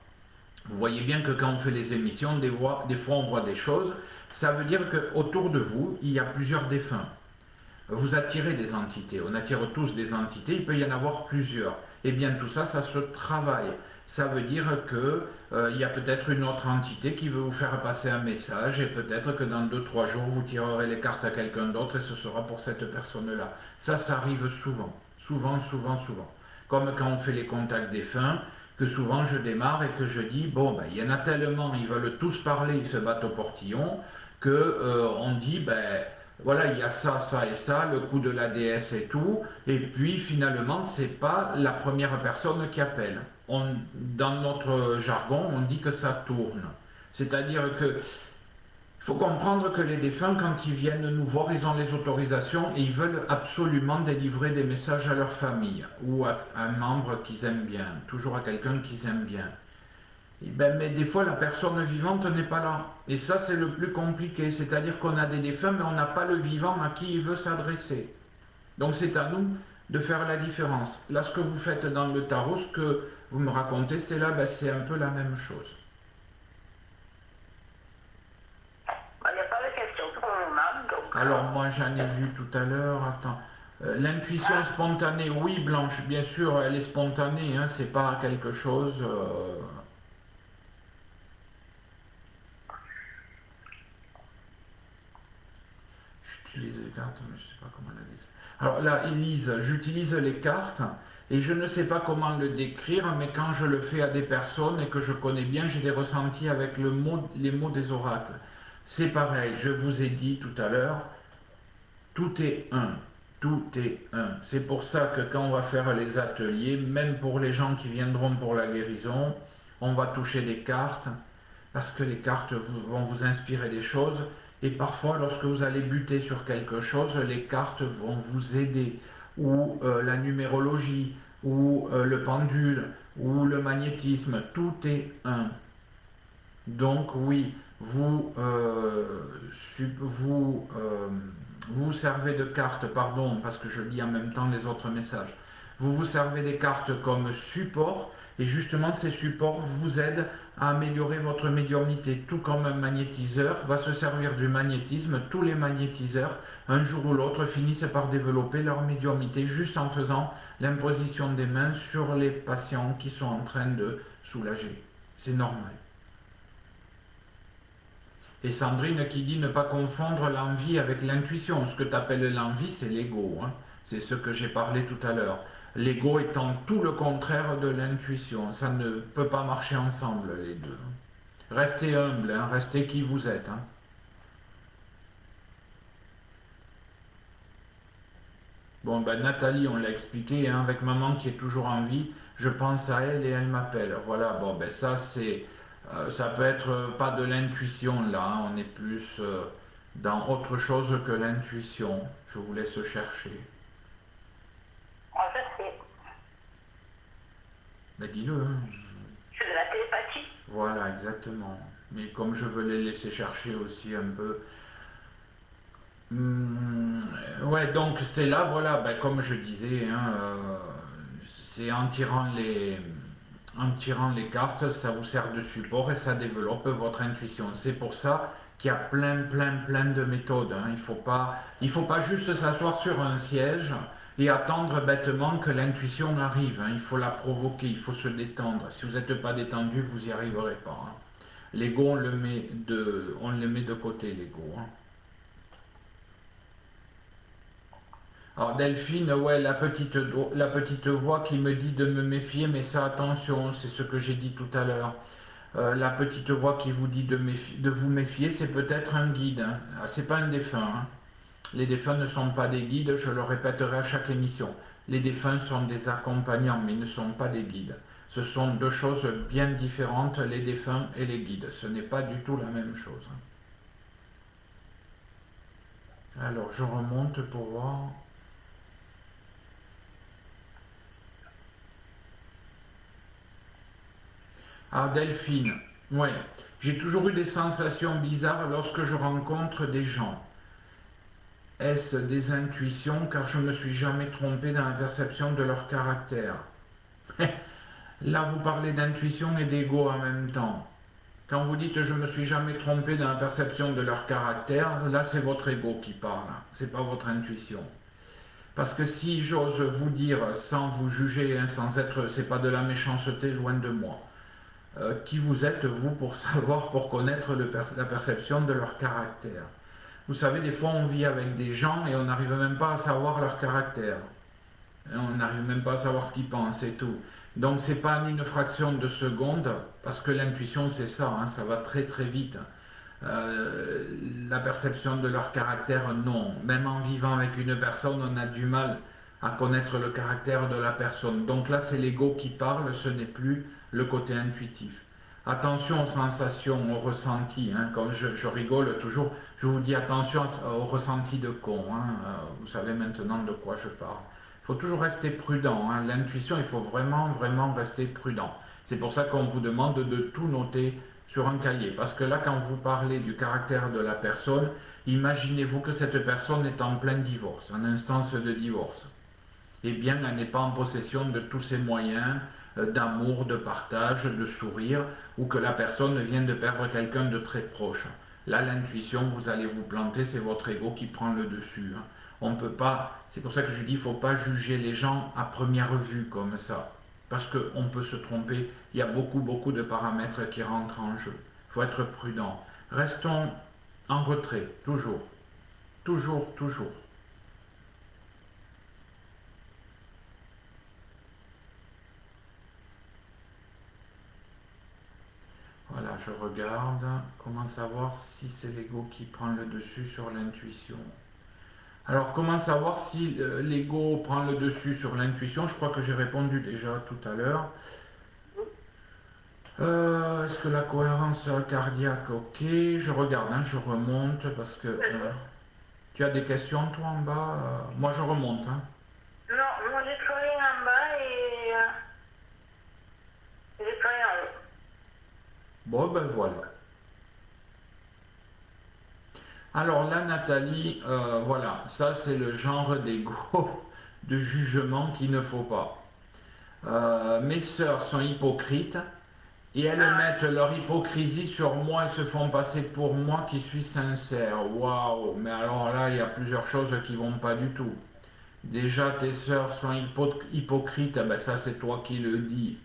Vous voyez bien que quand on fait les émissions, des fois on voit des choses. Ça veut dire qu'autour de vous, il y a plusieurs défunts. vous attirez des entités, on attire tous des entités, il peut y en avoir plusieurs. Et bien tout ça, ça se travaille. Ça veut dire que il y a peut-être une autre entité qui veut vous faire passer un message et peut-être que dans 2 3 jours, vous tirerez les cartes à quelqu'un d'autre et ce sera pour cette personne-là. Ça arrive souvent, souvent, souvent, souvent. Comme quand on fait les contacts défunts, que souvent je démarre et que je dis, bon, ben, il y en a tellement, ils veulent tous parler, ils se battent au portillon, que on dit, ben, voilà, il y a ça, ça et ça, le coup de la déesse et tout, et puis finalement, c'est pas la première personne qui appelle. Dans notre jargon, on dit que ça tourne. C'est-à-dire que il faut comprendre que les défunts, quand ils viennent nous voir, ils ont les autorisations et ils veulent absolument délivrer des messages à leur famille ou à un membre qu'ils aiment bien, toujours à quelqu'un qu'ils aiment bien. Et ben, mais des fois, la personne vivante n'est pas là. Et ça, c'est le plus compliqué. C'est-à-dire qu'on a des défunts, mais on n'a pas le vivant à qui il veut s'adresser. Donc c'est à nous de faire la différence. Là, ce que vous faites dans le tarot, ce que vous me racontez, c'est là, ben, c'est un peu la même chose. Il n'y a pas de question pour le moment, donc... Alors moi, j'en ai vu tout à l'heure. Attends. L'intuition spontanée, oui, Blanche, bien sûr, elle est spontanée. Hein, c'est pas quelque chose... J'utilise les cartes, mais je ne sais pas comment la décrire. Alors là, Elise, j'utilise les cartes et je ne sais pas comment le décrire, mais quand je le fais à des personnes et que je connais bien, j'ai des ressentis avec les mots des oracles. C'est pareil, je vous ai dit tout à l'heure, tout est un. Tout est un. C'est pour ça que quand on va faire les ateliers, même pour les gens qui viendront pour la guérison, on va toucher des cartes, parce que les cartes vont vous inspirer des choses, et parfois lorsque vous allez buter sur quelque chose, les cartes vont vous aider, ou la numérologie, ou le pendule, ou le magnétisme, tout est un. Donc oui, vous servez de cartes, pardon, parce que je lis en même temps les autres messages. Vous servez des cartes comme support, et justement ces supports vous aident à améliorer votre médiumnité, tout comme un magnétiseur va se servir du magnétisme. Tous les magnétiseurs, un jour ou l'autre, finissent par développer leur médiumnité juste en faisant l'imposition des mains sur les patients qui sont en train de soulager. C'est normal. Et Sandrine qui dit ne pas confondre l'envie avec l'intuition. Ce que tu appelles l'envie, c'est l'ego. Hein. C'est ce que j'ai parlé tout à l'heure. L'ego étant tout le contraire de l'intuition. Ça ne peut pas marcher ensemble, les deux. Restez humble, hein, restez qui vous êtes. Hein. Bon, ben Nathalie, on l'a expliqué, hein, avec maman qui est toujours en vie, je pense à elle et elle m'appelle. Voilà, bon, ben ça c'est... ça peut être pas de l'intuition là, hein, on est plus dans autre chose que l'intuition. Je vous laisse chercher. En fait, c'est Ben dis-le. Hein. de la télépathie. Voilà, exactement. Mais comme je veux les laisser chercher aussi un peu. Ouais, donc c'est là, voilà, ben, comme je disais, hein, c'est en tirant les cartes, ça vous sert de support et ça développe votre intuition. C'est pour ça qu'il y a plein, plein, plein de méthodes. Hein. Il faut pas juste s'asseoir sur un siège et attendre bêtement que l'intuition arrive. Hein. Il faut la provoquer, il faut se détendre. Si vous n'êtes pas détendu, vous n'y arriverez pas. Hein. L'ego, on le met de côté, l'ego. Hein. Alors Delphine, ouais, la petite voix qui me dit de me méfier, mais ça attention, c'est ce que j'ai dit tout à l'heure. La petite voix qui vous dit de vous méfier, c'est peut-être un guide. Hein. Ah, c'est pas un défunt. Hein. Les défunts ne sont pas des guides, je le répéterai à chaque émission. Les défunts sont des accompagnants, mais ils ne sont pas des guides. Ce sont deux choses bien différentes, les défunts et les guides. Ce n'est pas du tout la même chose. Alors, je remonte pour voir. Ah, Delphine, ouais. J'ai toujours eu des sensations bizarres lorsque je rencontre des gens. Est-ce des intuitions car je ne me suis jamais trompé dans la perception de leur caractère? Là, vous parlez d'intuition et d'ego en même temps. Quand vous dites je me suis jamais trompé dans la perception de leur caractère, là c'est votre ego qui parle, c'est pas votre intuition. Parce que si j'ose vous dire sans vous juger, hein, sans être, c'est pas de la méchanceté, loin de moi. Qui vous êtes vous pour savoir, pour connaître la perception de leur caractère. Vous savez, des fois on vit avec des gens et on n'arrive même pas à savoir leur caractère. On n'arrive même pas à savoir ce qu'ils pensent et tout. Donc c'est pas en une fraction de seconde, parce que l'intuition c'est ça, hein, ça va très très vite. La perception de leur caractère, non. Même en vivant avec une personne, on a du mal à connaître le caractère de la personne. Donc là, c'est l'ego qui parle, ce n'est plus le côté intuitif. Attention aux sensations, aux ressentis. Hein, comme je rigole toujours, je vous dis attention aux ressentis de con. Hein, vous savez maintenant de quoi je parle. Il faut toujours rester prudent. Hein. L'intuition, il faut vraiment, vraiment rester prudent. C'est pour ça qu'on vous demande de tout noter sur un cahier. Parce que là, quand vous parlez du caractère de la personne, imaginez-vous que cette personne est en plein divorce, en instance de divorce. Eh bien, elle n'est pas en possession de tous ses moyens d'amour, de partage, de sourire, ou que la personne vient de perdre quelqu'un de très proche. Là, l'intuition, vous allez vous planter, c'est votre ego qui prend le dessus. Hein. On peut pas, c'est pour ça que je dis, il ne faut pas juger les gens à première vue comme ça. Parce qu'on peut se tromper, il y a beaucoup, beaucoup de paramètres qui rentrent en jeu. Il faut être prudent. Restons en retrait, toujours. Toujours, toujours. Voilà, je regarde. Comment savoir si c'est l'ego qui prend le dessus sur l'intuition? Alors, comment savoir si l'ego prend le dessus sur l'intuition? Je crois que j'ai répondu déjà tout à l'heure. Est-ce que la cohérence cardiaque, ok. Je regarde, hein, je remonte parce que tu as des questions toi en bas. Moi je remonte. Hein. Non, moi j'ai plus rien en bas et j'ai plus rien en haut. Bon ben voilà. Alors là Nathalie, voilà, ça c'est le genre d'ego, de jugement qu'il ne faut pas. Mes sœurs sont hypocrites et elles mettent leur hypocrisie sur moi et se font passer pour moi qui suis sincère. Waouh, mais alors là il y a plusieurs choses qui vont pas du tout. Déjà tes sœurs sont hypocrites, ben ça c'est toi qui le dis.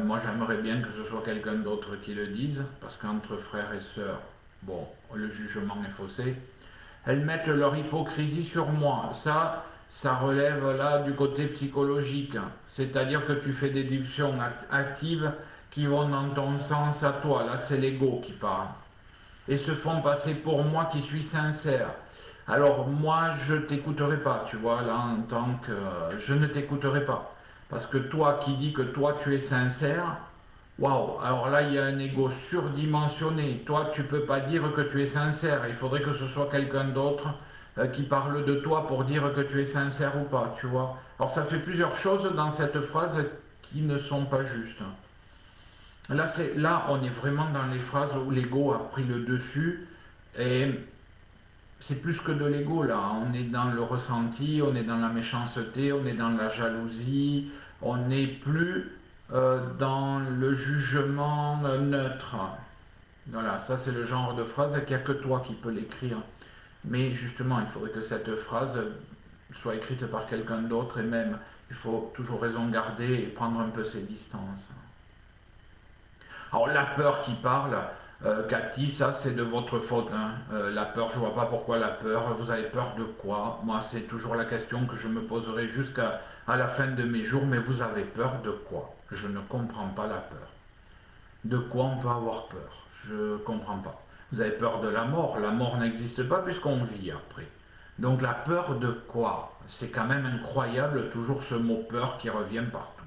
Moi j'aimerais bien que ce soit quelqu'un d'autre qui le dise, parce qu'entre frères et sœurs, bon, le jugement est faussé. Elles mettent leur hypocrisie sur moi. Ça relève là du côté psychologique. C'est-à-dire que tu fais des déductions actives qui vont dans ton sens à toi. Là, c'est l'ego qui parle. Et se font passer pour moi qui suis sincère. Alors moi, je t'écouterai pas, tu vois, là, en tant que... je ne t'écouterai pas. Parce que toi qui dis que toi tu es sincère, waouh, alors là il y a un ego surdimensionné. Toi tu peux pas dire que tu es sincère. Il faudrait que ce soit quelqu'un d'autre qui parle de toi pour dire que tu es sincère ou pas, tu vois. Alors ça fait plusieurs choses dans cette phrase qui ne sont pas justes. Là on est vraiment dans les phrases où l'ego a pris le dessus et c'est plus que de l'ego là. On est dans le ressenti, on est dans la méchanceté, on est dans la jalousie, on n'est plus dans le jugement neutre. Voilà, ça c'est le genre de phrase qu'il n'y a que toi qui peux l'écrire. Mais justement, il faudrait que cette phrase soit écrite par quelqu'un d'autre et même, il faut toujours raison garder et prendre un peu ses distances. Alors la peur qui parle, Cathy, ça c'est de votre faute. Hein. La peur, je vois pas pourquoi la peur. Vous avez peur de quoi? Moi, c'est toujours la question que je me poserai jusqu'à la fin de mes jours. Mais vous avez peur de quoi? Je ne comprends pas la peur. De quoi on peut avoir peur? Je ne comprends pas. Vous avez peur de la mort? La mort n'existe pas puisqu'on vit après. Donc la peur de quoi? C'est quand même incroyable toujours ce mot peur qui revient partout.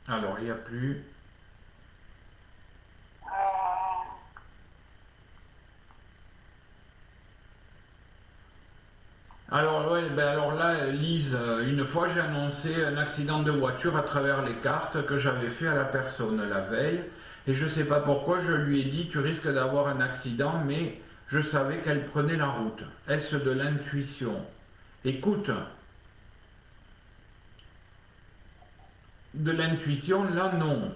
Alors il n'y a plus. Alors, ouais, ben alors là, Lise, une fois j'ai annoncé un accident de voiture à travers les cartes que j'avais fait à la personne la veille. Et je ne sais pas pourquoi je lui ai dit tu risques d'avoir un accident, mais je savais qu'elle prenait la route. Est-ce de l'intuition? Écoute, De l'intuition, là, non.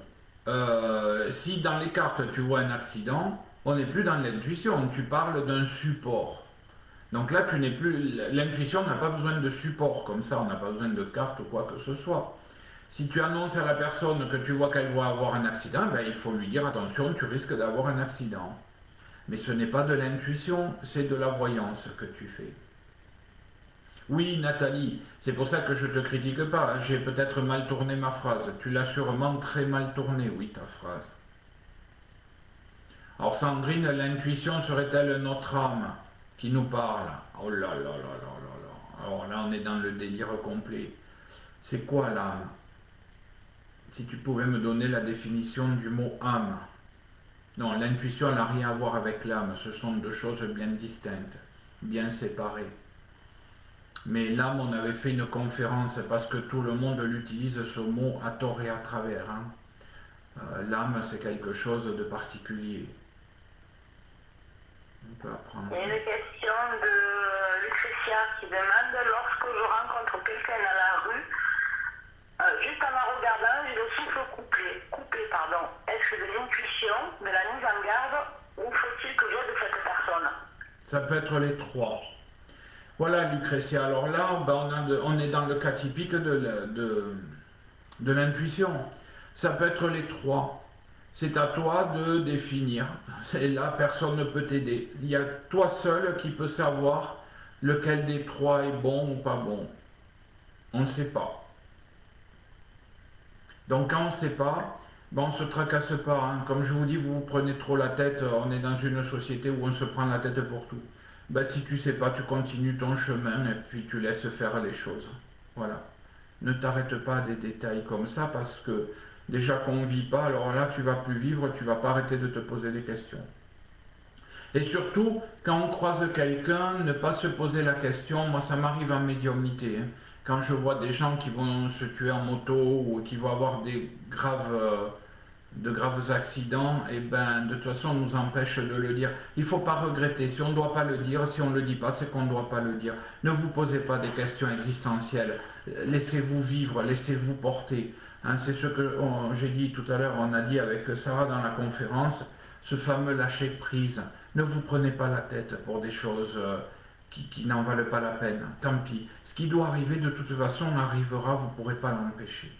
Si dans les cartes tu vois un accident, on n'est plus dans l'intuition, tu parles d'un support. Donc là, tu n'es plus. L'intuition n'a pas besoin de support, comme ça, on n'a pas besoin de carte ou quoi que ce soit. Si tu annonces à la personne que tu vois qu'elle va avoir un accident, ben, il faut lui dire attention, tu risques d'avoir un accident. Mais ce n'est pas de l'intuition, c'est de la voyance que tu fais. Oui, Nathalie, c'est pour ça que je ne te critique pas. J'ai peut-être mal tourné ma phrase. Tu l'as sûrement très mal tournée, oui, ta phrase. Alors, Sandrine, l'intuition serait-elle notre âme qui nous parle? Oh là là là là là là. Alors là, on est dans le délire complet. C'est quoi l'âme? Si tu pouvais me donner la définition du mot âme. Non, l'intuition n'a rien à voir avec l'âme. Ce sont deux choses bien distinctes, bien séparées. Mais l'âme, on avait fait une conférence parce que tout le monde l'utilise ce mot à tort et à travers. Hein. L'âme, c'est quelque chose de particulier. On peut apprendre. Il y a une question de Lucretia qui demande lorsque je rencontre quelqu'un dans la rue, juste en me regardant, j'ai le souffle coupé, pardon. Est-ce que de l'intuition, de la mise en garde, ou faut-il que j'aide cette personne? Ça peut être les trois. Voilà, Lucretia. Alors là, ben, on est dans le cas typique de l'intuition. Ça peut être les trois. C'est à toi de définir. Et là, personne ne peut t'aider. Il y a toi seul qui peux savoir lequel des trois est bon ou pas bon. On ne sait pas. Donc quand on ne sait pas, ben on ne se tracasse pas. Hein. Comme je vous dis, vous vous prenez trop la tête. On est dans une société où on se prend la tête pour tout. Ben, si tu ne sais pas, tu continues ton chemin et puis tu laisses faire les choses. Voilà. Ne t'arrête pas à des détails comme ça parce que déjà qu'on ne vit pas, alors là tu vas plus vivre, tu vas pas arrêter de te poser des questions. Et surtout, quand on croise quelqu'un, ne pas se poser la question, moi ça m'arrive en médiumnité, hein. Quand je vois des gens qui vont se tuer en moto ou qui vont avoir de graves accidents, et ben de toute façon on nous empêche de le dire. Il ne faut pas regretter. Si on ne doit pas le dire, si on ne le dit pas, c'est qu'on ne doit pas le dire. Ne vous posez pas des questions existentielles. Laissez-vous vivre, laissez-vous porter. Hein, c'est ce que j'ai dit tout à l'heure, on a dit avec Sarah dans la conférence, ce fameux lâcher prise. Ne vous prenez pas la tête pour des choses qui n'en valent pas la peine. Tant pis. Ce qui doit arriver de toute façon arrivera, vous ne pourrez pas l'empêcher.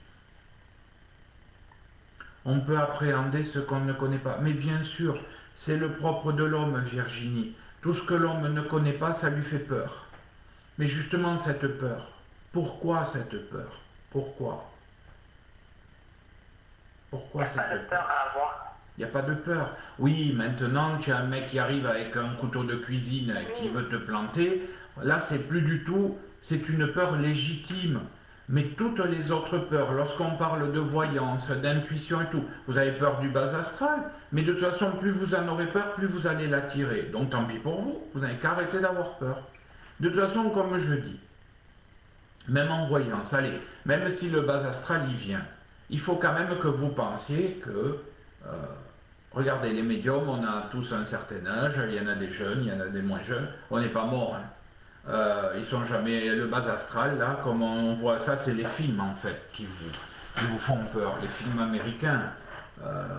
On peut appréhender ce qu'on ne connaît pas. Mais bien sûr, c'est le propre de l'homme, Virginie. Tout ce que l'homme ne connaît pas, ça lui fait peur. Mais justement, cette peur. Pourquoi cette peur? Pourquoi? Pourquoi cette peur? Il n'y a pas de peur à avoir. Il n'y a pas de peur. Oui, maintenant, tu as un mec qui arrive avec un couteau de cuisine qui veut te planter. Là, c'est plus du tout. C'est une peur légitime. Mais toutes les autres peurs, lorsqu'on parle de voyance, d'intuition et tout, vous avez peur du bas astral, mais de toute façon, plus vous en aurez peur, plus vous allez l'attirer. Donc tant pis pour vous, vous n'avez qu'à arrêter d'avoir peur. De toute façon, comme je dis, même en voyance, allez, même si le bas astral y vient, il faut quand même que vous pensiez que, regardez, les médiums, on a tous un certain âge, il y en a des jeunes, il y en a des moins jeunes, on n'est pas mort, hein. Ils sont jamais le bas astral là, comme on voit ça, c'est les films en fait qui vous font peur, les films américains.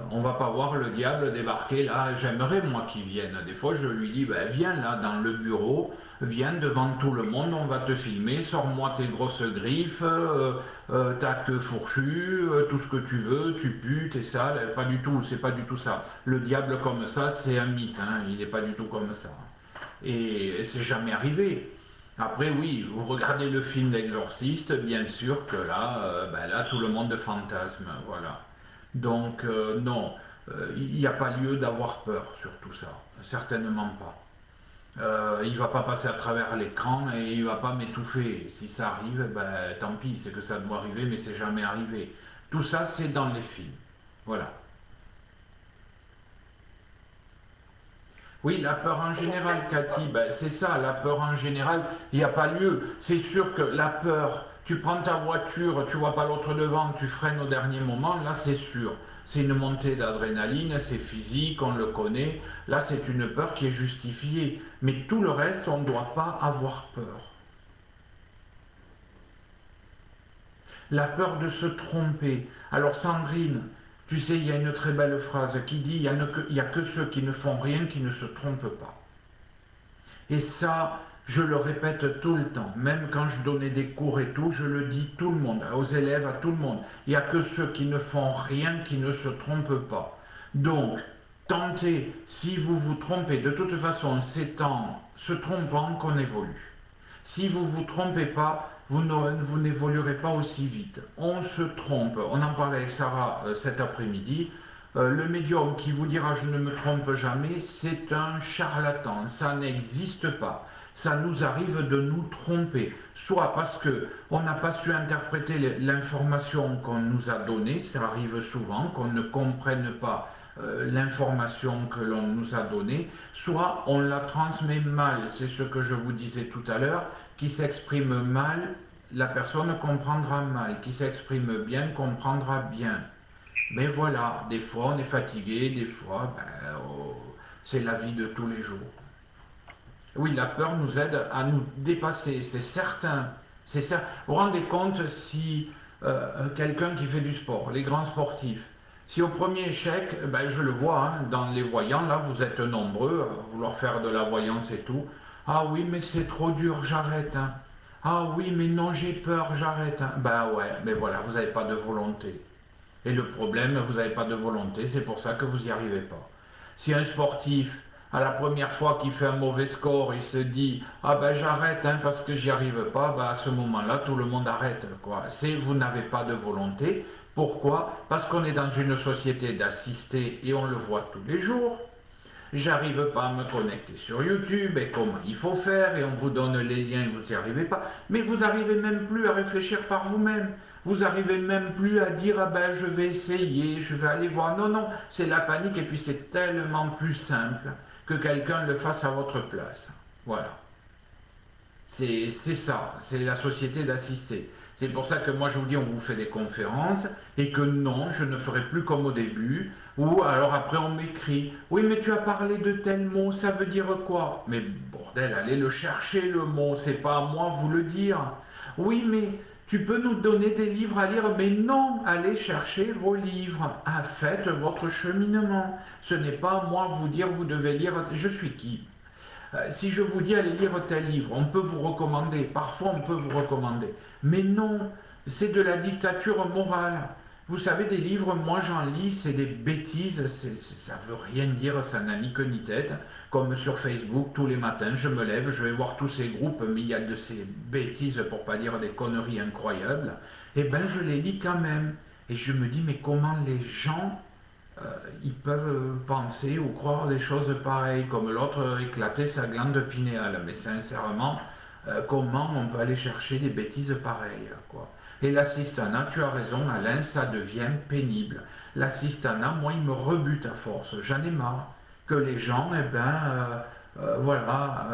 On va pas voir le diable débarquer là. J'aimerais moi qu'il vienne. Des fois je lui dis ben, viens là dans le bureau, viens devant tout le monde, on va te filmer, sors-moi tes grosses griffes, ta queue fourchue, tout ce que tu veux, tu pues, t'es sale. Pas du tout, c'est pas du tout ça. Le diable comme ça, c'est un mythe, hein, il n'est pas du tout comme ça. Et c'est jamais arrivé. Après, oui, vous regardez le film L'Exorciste, bien sûr que là, ben là, tout le monde fantasme, voilà. Donc, non, il n'y a pas lieu d'avoir peur sur tout ça, certainement pas. Il ne va pas passer à travers l'écran et il ne va pas m'étouffer. Si ça arrive, ben, tant pis, c'est que ça doit arriver, mais c'est jamais arrivé. Tout ça, c'est dans les films. Voilà. Oui, la peur en général, Cathy, ben, c'est ça, la peur en général, il n'y a pas lieu. C'est sûr que la peur, tu prends ta voiture, tu vois pas l'autre devant, tu freines au dernier moment, là c'est sûr. C'est une montée d'adrénaline, c'est physique, on le connaît. Là c'est une peur qui est justifiée. Mais tout le reste, on ne doit pas avoir peur. la peur de se tromper. Alors Sandrine, tu sais, il y a une très belle phrase qui dit, il n'y a que ceux qui ne font rien qui ne se trompent pas. Et ça, je le répète tout le temps, même quand je donnais des cours et tout, je le dis tout le monde, aux élèves, à tout le monde. Il n'y a que ceux qui ne font rien qui ne se trompent pas. Donc, tentez, si vous vous trompez, de toute façon, c'est en se trompant qu'on évolue. Si vous ne vous trompez pas, vous n'évoluerez pas aussi vite. On se trompe. On en parlait avec Sarah cet après-midi. Le médium qui vous dira je ne me trompe jamais, c'est un charlatan. Ça n'existe pas. Ça nous arrive de nous tromper. Soit parce qu'on n'a pas su interpréter l'information qu'on nous a donnée, ça arrive souvent, qu'on ne comprenne pas l'information que l'on nous a donnée, soit on la transmet mal, c'est ce que je vous disais tout à l'heure, qui s'exprime mal, la personne comprendra mal, qui s'exprime bien, comprendra bien. Mais voilà, des fois on est fatigué, des fois c'est la vie de tous les jours. Oui, la peur nous aide à nous dépasser, c'est certain. Vous vous rendez compte si quelqu'un qui fait du sport, les grands sportifs, si au premier échec, je le vois, hein, dans les voyants, là, vous êtes nombreux à vouloir faire de la voyance et tout. Ah oui, mais c'est trop dur, j'arrête. Hein. Ah oui, mais non, j'ai peur, j'arrête. Hein. Ben ouais, mais voilà, vous n'avez pas de volonté. Et le problème, vous n'avez pas de volonté, c'est pour ça que vous n'y arrivez pas. Si un sportif, à la première fois qu'il fait un mauvais score, il se dit ah ben j'arrête hein, parce que j'y arrive pas, à ce moment-là tout le monde arrête quoi. C'est vous n'avez pas de volonté. Pourquoi? Parce qu'on est dans une société d'assistés et on le voit tous les jours. J'arrive pas à me connecter sur YouTube et comment il faut faire et on vous donne les liens et vous n'y arrivez pas. Mais vous n'arrivez même plus à réfléchir par vous-même. Vous n'arrivez même plus à dire ah ben je vais essayer, je vais aller voir. Non, non, c'est la panique et puis c'est tellement plus simple que quelqu'un le fasse à votre place. Voilà. C'est ça, c'est la société d'assister. C'est pour ça que moi je vous dis on vous fait des conférences et que non, je ne ferai plus comme au début, ou alors après on m'écrit, oui mais tu as parlé de tel mot, ça veut dire quoi? Mais bordel, allez le chercher le mot, c'est pas à moi vous le dire. Oui mais tu peux nous donner des livres à lire, mais non, allez chercher vos livres, faites votre cheminement. Ce n'est pas à moi vous dire vous devez lire, je suis qui? Si je vous dis allez lire tel livre, on peut vous recommander, parfois on peut vous recommander. Mais non, c'est de la dictature morale. Vous savez, des livres, moi j'en lis, c'est des bêtises, ça veut rien dire, ça n'a ni queue ni tête. Comme sur Facebook, tous les matins, je me lève, je vais voir tous ces groupes, mais il y a de ces bêtises, pour pas dire des conneries incroyables. Eh ben, je les lis quand même. Et je me dis, mais comment les gens ils peuvent penser ou croire des choses pareilles, comme l'autre éclater sa glande pinéale. Mais sincèrement, comment on peut aller chercher des bêtises pareilles quoi. Et l'assistanat, tu as raison Alain, ça devient pénible. L'assistanat, moi, il me rebute à force. J'en ai marre que les gens,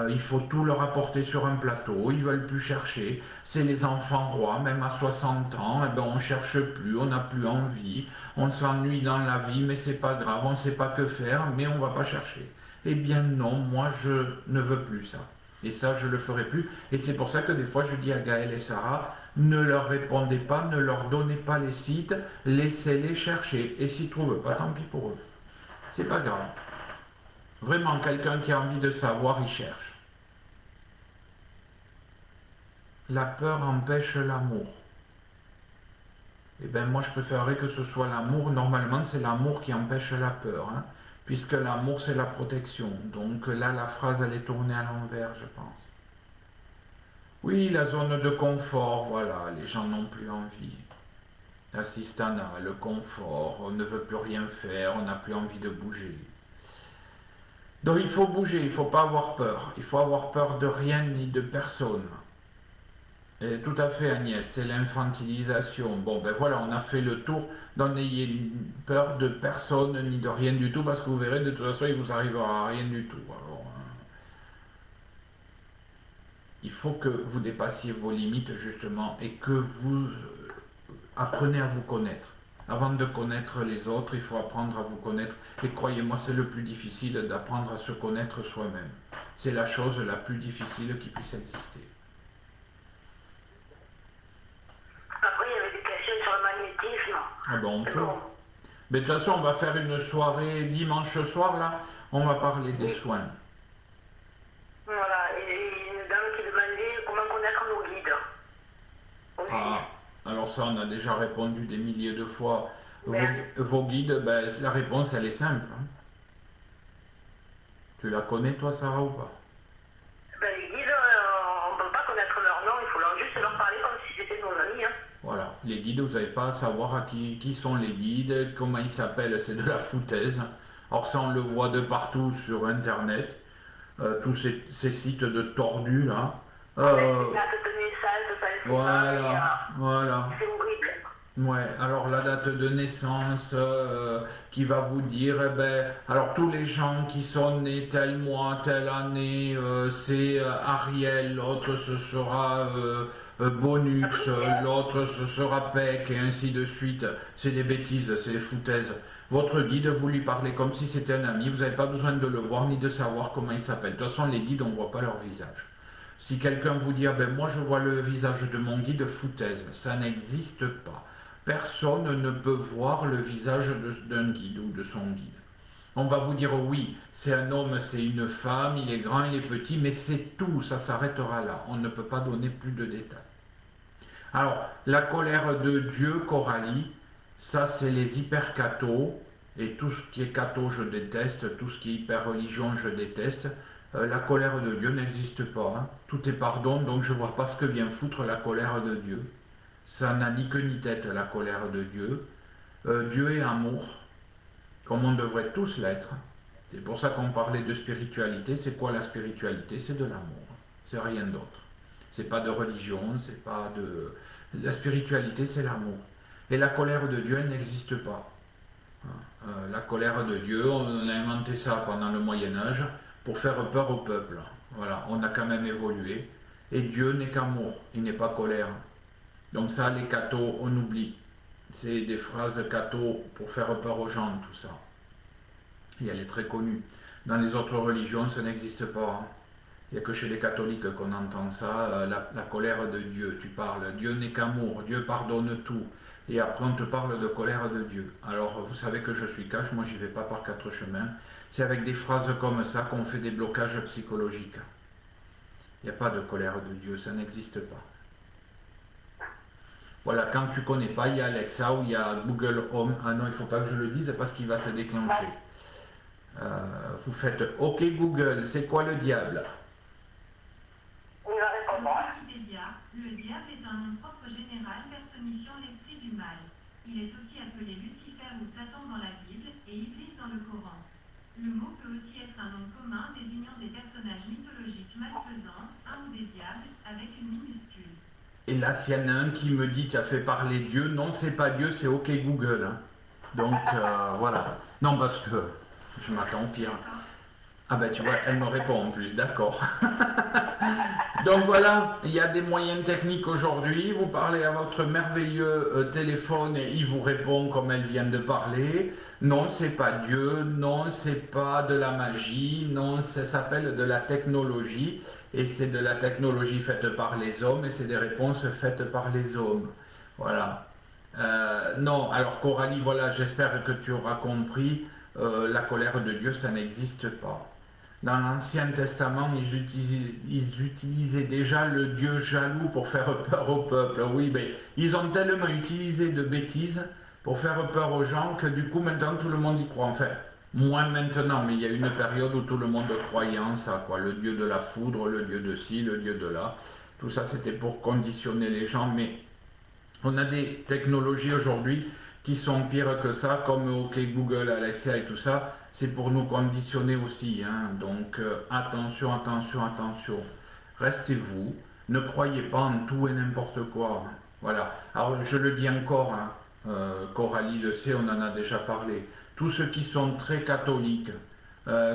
il faut tout leur apporter sur un plateau, ils veulent plus chercher. C'est les enfants rois, même à 60 ans, on cherche plus, on n'a plus envie, on s'ennuie dans la vie, mais c'est pas grave, on ne sait pas que faire, mais on va pas chercher. Eh bien non, moi je ne veux plus ça. Et ça, je le ferai plus. Et c'est pour ça que des fois, je dis à Gaël et Sarah, ne leur répondez pas, ne leur donnez pas les sites, laissez-les chercher. Et s'ils ne trouvent pas, tant pis pour eux. C'est pas grave. Vraiment, quelqu'un qui a envie de savoir, il cherche. La peur empêche l'amour. Eh bien, moi, je préférerais que ce soit l'amour. Normalement, c'est l'amour qui empêche la peur. Hein, puisque l'amour, c'est la protection. Donc là, la phrase, elle est tournée à l'envers, je pense. Oui, la zone de confort, voilà, les gens n'ont plus envie. L'assistanat, le confort, on ne veut plus rien faire, on n'a plus envie de bouger. Donc il faut bouger, il ne faut pas avoir peur. Il faut avoir peur de rien ni de personne. Et tout à fait Agnès, c'est l'infantilisation. Bon ben voilà, on a fait le tour. N'en ayez peur de personne ni de rien du tout, parce que vous verrez, de toute façon, il vous arrivera rien du tout. Alors, il faut que vous dépassiez vos limites justement et que vous apprenez à vous connaître. Avant de connaître les autres, il faut apprendre à vous connaître. Et croyez-moi, c'est le plus difficile d'apprendre à se connaître soi-même. C'est la chose la plus difficile qui puisse exister. Après, il y avait des Ah ben on C'est peut. bon. Mais de toute façon, on va faire une soirée dimanche soir là. On va parler des Oui. soins. Voilà. Et une dame qui demandait comment connaître nos guides aussi. Ah, alors ça, on a déjà répondu des milliers de fois. Vos, Ben, vos guides, ben, la réponse, elle est simple, hein. Tu la connais, toi, Sarah, ou pas? ben, les guides, on ne peut pas connaître leur nom, il faut juste leur parler comme si c'était nos amis. Hein. Voilà, les guides, vous n'avez pas à savoir qui sont les guides, comment ils s'appellent, c'est de la foutaise. Or ça, on le voit de partout sur Internet, tous ces sites de tordus, là. Avec Euh, les dates de naissance, ça ne sait pas, mais voilà, voilà. c'est horrible. Ouais, alors la date de naissance qui va vous dire, eh ben, alors tous les gens qui sont nés tel mois, telle année, c'est Ariel, l'autre ce sera Bonux, l'autre ce sera Peck, et ainsi de suite. C'est des bêtises, c'est des foutaises. Votre guide, vous lui parlez comme si c'était un ami, vous n'avez pas besoin de le voir ni de savoir comment il s'appelle. De toute façon, les guides, on ne voit pas leur visage. Si quelqu'un vous dit, ah ben moi je vois le visage de mon guide, foutaise, ça n'existe pas. Personne ne peut voir le visage d'un guide ou de son guide. On va vous dire oui, c'est un homme, c'est une femme, il est grand, il est petit, mais c'est tout, ça s'arrêtera là. On ne peut pas donner plus de détails. Alors, la colère de Dieu, Coralie, ça c'est les hyper-cathos, et tout ce qui est catho je déteste, tout ce qui est hyper-religion je déteste. La colère de Dieu n'existe pas, hein. Tout est pardon, donc je ne vois pas ce que vient foutre la colère de Dieu. Ça n'a ni queue ni tête, la colère de Dieu. Dieu est amour, comme on devrait tous l'être. C'est pour ça qu'on parlait de spiritualité. C'est quoi la spiritualité? C'est de l'amour. C'est rien d'autre. C'est pas de religion, c'est pas de. La spiritualité, c'est l'amour. Et la colère de Dieu, elle n'existe pas. La colère de Dieu, on a inventé ça pendant le Moyen Âge pour faire peur au peuple. Voilà, on a quand même évolué. Et Dieu n'est qu'amour, il n'est pas colère. Donc ça, les cathos, on oublie. C'est des phrases cathos pour faire peur aux gens, tout ça. Et elle est très connue. Dans les autres religions, ça n'existe pas, hein. Il n'y a que chez les catholiques qu'on entend ça, la colère de Dieu. Tu parles, Dieu n'est qu'amour, Dieu pardonne tout. Et après, on te parle de colère de Dieu. Alors, vous savez que je suis cash, moi, j'y vais pas par quatre chemins. C'est avec des phrases comme ça qu'on fait des blocages psychologiques. Il n'y a pas de colère de Dieu, ça n'existe pas. Voilà, quand tu connais pas, il y a Alexa ou il y a Google Home. Ah non, il ne faut pas que je le dise parce qu'il va se déclencher. Vous faites OK Google, c'est quoi le diable? Il va répondre. Wikipédia, le diable est un nom propre général personnifiant l'esprit du mal. Il est aussi appelé Lucifer ou Satan dans la Bible et Iblis dans le Coran. Le mot peut aussi être un nom commun désignant des personnages mythologiques malfaisants, un ou des diables, avec une minuscule. Et là, s'il y en a un qui me dit qu'il a fait parler Dieu, non, c'est pas Dieu, c'est OK Google, hein. Donc voilà. Non, parce que je m'attends au pire. Ah ben tu vois, elle me répond en plus, d'accord. Donc voilà, il y a des moyens techniques aujourd'hui. Vous parlez à votre merveilleux téléphone et il vous répond comme elle vient de parler. Non, c'est pas Dieu. Non, c'est pas de la magie. Non, ça s'appelle de la technologie. Et c'est de la technologie faite par les hommes et c'est des réponses faites par les hommes. Voilà. Non, alors Coralie, voilà, j'espère que tu auras compris. La colère de Dieu, ça n'existe pas. Dans l'Ancien Testament, ils utilisaient déjà le Dieu jaloux pour faire peur au peuple. Oui, mais ils ont tellement utilisé de bêtises pour faire peur aux gens que du coup maintenant tout le monde y croit. Enfin, moins maintenant, mais il y a une période où tout le monde croyait en ça, quoi. Le Dieu de la foudre, le Dieu de ci, le Dieu de là. Tout ça, c'était pour conditionner les gens, mais on a des technologies aujourd'hui qui sont pires que ça, comme OK Google, Alexa et tout ça. C'est pour nous conditionner aussi, hein. Donc attention, attention, attention. Restez-vous. Ne croyez pas en tout et n'importe quoi, hein. Voilà. Alors je le dis encore, hein, Coralie le sait, on en a déjà parlé. Tous ceux qui sont très catholiques,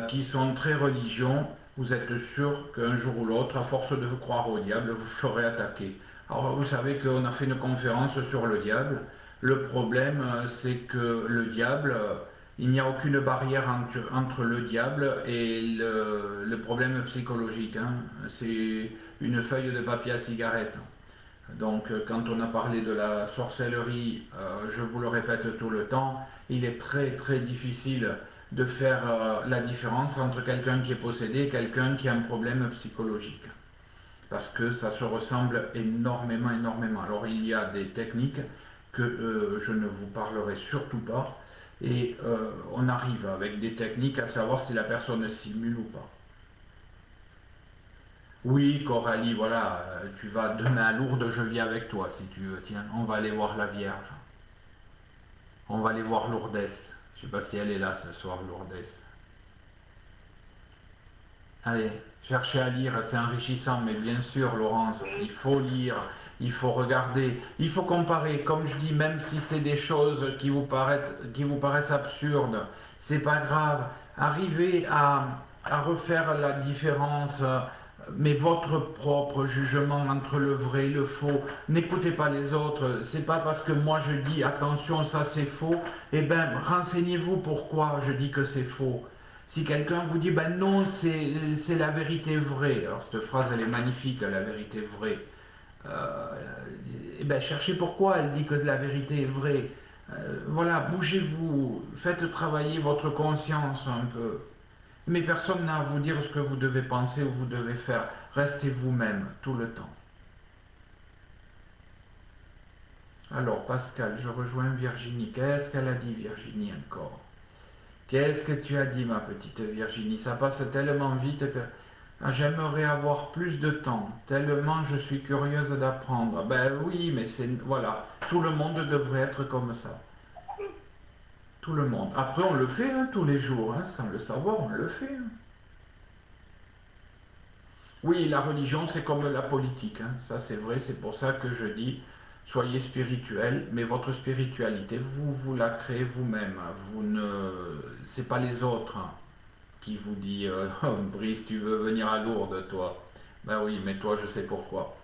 qui sont très religions, vous êtes sûr qu'un jour ou l'autre, à force de vous croire au diable, vous ferez attaquer. Alors vous savez qu'on a fait une conférence sur le diable. Le problème, c'est que le diable, il n'y a aucune barrière entre le diable et le problème psychologique, hein. C'est une feuille de papier à cigarette. Donc quand on a parlé de la sorcellerie, je vous le répète tout le temps, il est très très difficile de faire la différence entre quelqu'un qui est possédé et quelqu'un qui a un problème psychologique. Parce que ça se ressemble énormément, énormément. Alors il y a des techniques que je ne vous parlerai surtout pas, et on arrive avec des techniques à savoir si la personne simule ou pas. Oui, Coralie, voilà, tu vas demain à Lourdes, je viens avec toi si tu veux. Tiens, on va aller voir la Vierge. On va aller voir Lourdes. Je sais pas si elle est là ce soir, Lourdes. Allez, cherchez à lire, c'est enrichissant, mais bien sûr, Laurence, il faut lire, il faut regarder, il faut comparer. Comme je dis, même si c'est des choses qui vous paraissent absurdes, c'est pas grave. Arrivez à refaire la différence, mais votre propre jugement entre le vrai et le faux. N'écoutez pas les autres. C'est pas parce que moi je dis attention, ça c'est faux. Eh bien, renseignez-vous pourquoi je dis que c'est faux. Si quelqu'un vous dit ben non, c'est la vérité vraie, alors cette phrase elle est magnifique, la vérité vraie. Euh, eh ben cherchez pourquoi elle dit que la vérité est vraie. Voilà, bougez-vous, faites travailler votre conscience un peu. Mais personne n'a à vous dire ce que vous devez penser ou vous devez faire. Restez vous-même tout le temps. Alors Pascal, je rejoins Virginie. Qu'est-ce qu'elle a dit Virginie encore? Qu'est-ce que tu as dit, ma petite Virginie? Ça passe tellement vite que j'aimerais avoir plus de temps, tellement je suis curieuse d'apprendre. Ben oui, mais c'est... Voilà, tout le monde devrait être comme ça. Tout le monde. Après, on le fait hein, tous les jours, hein, sans le savoir, on le fait. Hein. Oui, la religion, c'est comme la politique. Hein. Ça, c'est vrai, c'est pour ça que je dis, soyez spirituel, mais votre spiritualité, vous la créez vous-même. Vous ne... C'est pas les autres. Hein. Qui vous dit oh, Brice, tu veux venir à Lourdes, toi? Ben oui, mais toi, je sais pourquoi.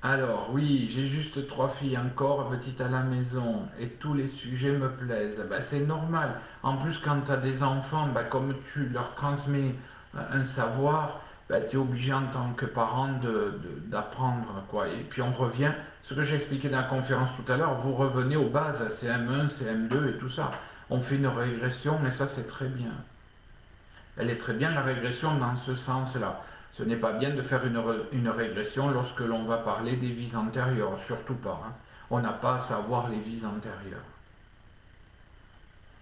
Alors, oui, j'ai juste 3 filles encore, petites à la maison, et tous les sujets me plaisent. Ben, c'est normal. En plus, quand tu as des enfants, ben, comme tu leur transmets un savoir, ben, tu es obligé en tant que parent d'apprendre, quoi. Et puis on revient, ce que j'ai expliqué dans la conférence tout à l'heure, vous revenez aux bases, CM1, CM2 et tout ça. On fait une régression, et ça, c'est très bien. Elle est très bien la régression dans ce sens-là. Ce n'est pas bien de faire une régression lorsque l'on va parler des vies antérieures, surtout pas. Hein. On n'a pas à savoir les vies antérieures.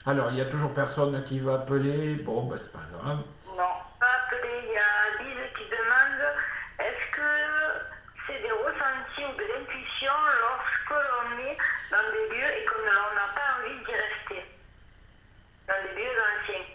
Alors, il y a toujours personne qui va appeler. Bon, ben, c'est pas grave. Non, pas appelé. Il y a Lise qui demande est-ce que c'est des ressentis ou de l'intuition lorsque l'on est dans des lieux et que l'on n'a pas envie d'y rester, dans des lieux anciens?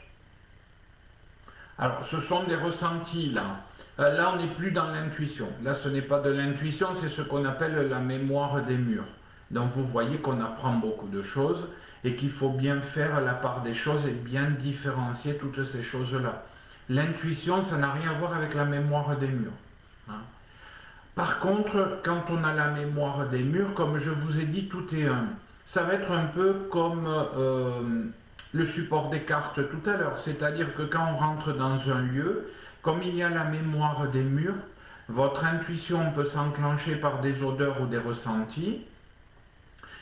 Alors, ce sont des ressentis là. Là, on n'est plus dans l'intuition. Là, ce n'est pas de l'intuition, c'est ce qu'on appelle la mémoire des murs. Donc, vous voyez qu'on apprend beaucoup de choses et qu'il faut bien faire la part des choses et bien différencier toutes ces choses-là. L'intuition, ça n'a rien à voir avec la mémoire des murs. Hein. Par contre, quand on a la mémoire des murs, comme je vous ai dit, tout est un. Ça va être un peu comme le support des cartes tout à l'heure. C'est-à-dire que quand on rentre dans un lieu, comme il y a la mémoire des murs, votre intuition peut s'enclencher par des odeurs ou des ressentis.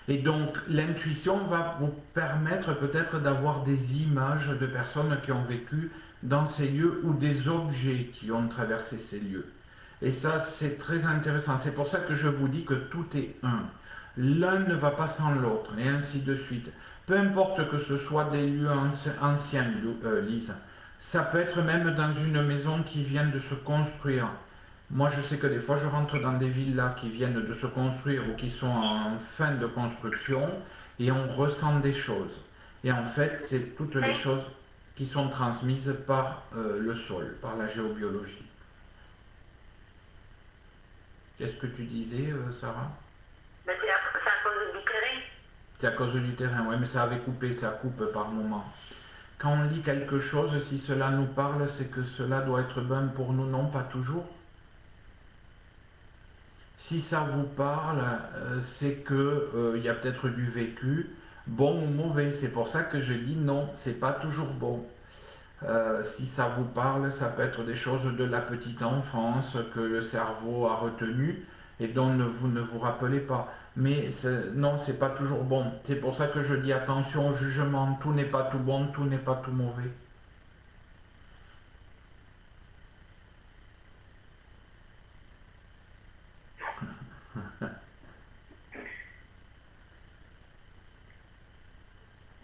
Et donc l'intuition va vous permettre peut-être d'avoir des images de personnes qui ont vécu dans ces lieux ou des objets qui ont traversé ces lieux. Et ça, c'est très intéressant. C'est pour ça que je vous dis que tout est un. L'un ne va pas sans l'autre, et ainsi de suite. Peu importe que ce soit des lieux anciens, Lise. Ça peut être même dans une maison qui vient de se construire. Moi, je sais que des fois, je rentre dans des villas qui viennent de se construire ou qui sont en fin de construction, et on ressent des choses. Et en fait, c'est toutes les choses qui sont transmises par le sol, par la géobiologie. Qu'est-ce que tu disais, Sarah? Ben, c'est à cause du terrain. C'est à cause du terrain, oui, mais ça avait coupé, ça coupe par moment. Quand on lit quelque chose, si cela nous parle, c'est que cela doit être bon pour nous, non pas toujours. Si ça vous parle, c'est que y a peut-être du vécu, bon ou mauvais. C'est pour ça que je dis non, c'est pas toujours bon. Si ça vous parle, ça peut être des choses de la petite enfance que le cerveau a retenues et dont vous ne vous rappelez pas. Mais non, c'est pas toujours bon. C'est pour ça que je dis attention au jugement. Tout n'est pas tout bon, tout n'est pas tout mauvais.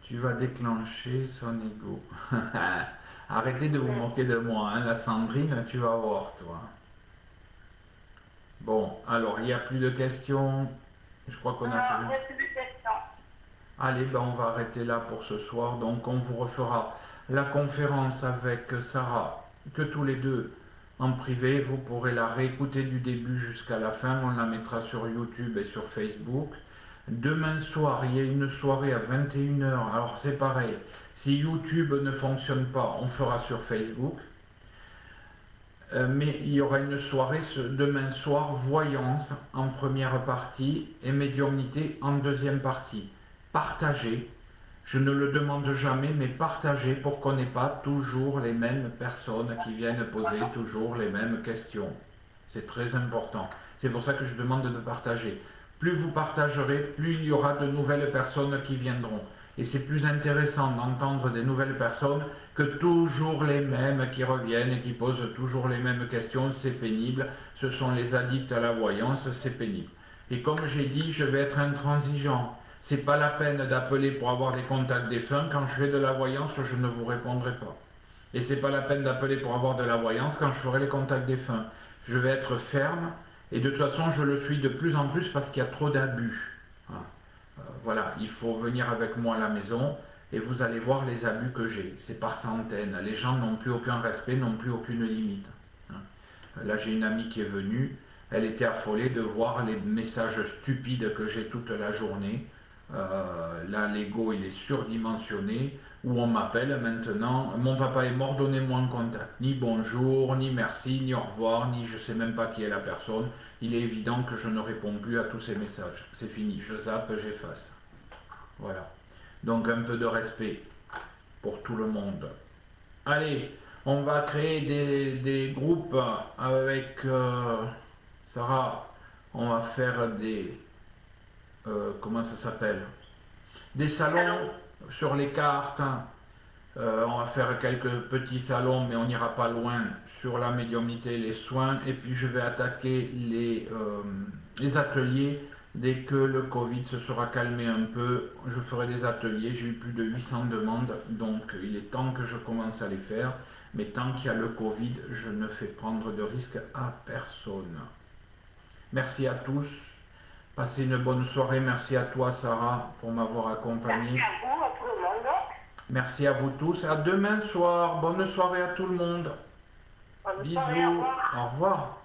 Tu vas déclencher son ego. Arrêtez de vous moquer de moi, hein, la Sandrine, tu vas voir, toi. Bon, alors, il n'y a plus de questions. Je crois qu'on a fait. Non, j'ai plus de questions. Allez, ben on va arrêter là pour ce soir. Donc, on vous refera la conférence avec Sarah, que tous les deux en privé. Vous pourrez la réécouter du début jusqu'à la fin. On la mettra sur YouTube et sur Facebook. Demain soir, il y a une soirée à 21 heures. Alors, c'est pareil. Si YouTube ne fonctionne pas, on fera sur Facebook. Mais il y aura une soirée demain soir, voyance en première partie et médiumnité en deuxième partie. Partagez, je ne le demande jamais, mais partagez pour qu'on n'ait pas toujours les mêmes personnes qui viennent poser toujours les mêmes questions. C'est très important. C'est pour ça que je demande de partager. Plus vous partagerez, plus il y aura de nouvelles personnes qui viendront. Et c'est plus intéressant d'entendre des nouvelles personnes que toujours les mêmes qui reviennent et qui posent toujours les mêmes questions. C'est pénible. Ce sont les addicts à la voyance, c'est pénible. Et comme j'ai dit, je vais être intransigeant. C'est pas la peine d'appeler pour avoir des contacts défunts. Quand je fais de la voyance, je ne vous répondrai pas. Et c'est pas la peine d'appeler pour avoir de la voyance quand je ferai les contacts défunts. Je vais être ferme. Et de toute façon, je le suis de plus en plus parce qu'il y a trop d'abus. Voilà, il faut venir avec moi à la maison et vous allez voir les abus que j'ai. C'est par centaines. Les gens n'ont plus aucun respect, n'ont plus aucune limite. Là, j'ai une amie qui est venue. Elle était affolée de voir les messages stupides que j'ai toute la journée. Là, l'ego, il est surdimensionné. Où on m'appelle maintenant, mon papa est mort, donnez-moi un contact. Ni bonjour, ni merci, ni au revoir, ni je sais même pas qui est la personne. Il est évident que je ne réponds plus à tous ces messages. C'est fini, je zappe, j'efface. Voilà. Donc un peu de respect pour tout le monde. Allez, on va créer des groupes avec Sarah. On va faire des... comment ça s'appelle? Des salons sur les cartes. On va faire quelques petits salons, mais on n'ira pas loin sur la médiumnité et les soins. Et puis je vais attaquer les ateliers. Dès que le Covid se sera calmé un peu, je ferai des ateliers. J'ai eu plus de 800 demandes, donc il est temps que je commence à les faire. Mais tant qu'il y a le Covid, je ne fais prendre de risque à personne. Merci à tous. Passez une bonne soirée. Merci à toi, Sarah, pour m'avoir accompagné. Merci à vous, à tout le monde. Merci à vous tous. À demain soir. Bonne soirée à tout le monde. Bonne Bisous. soirée, au revoir. Au revoir.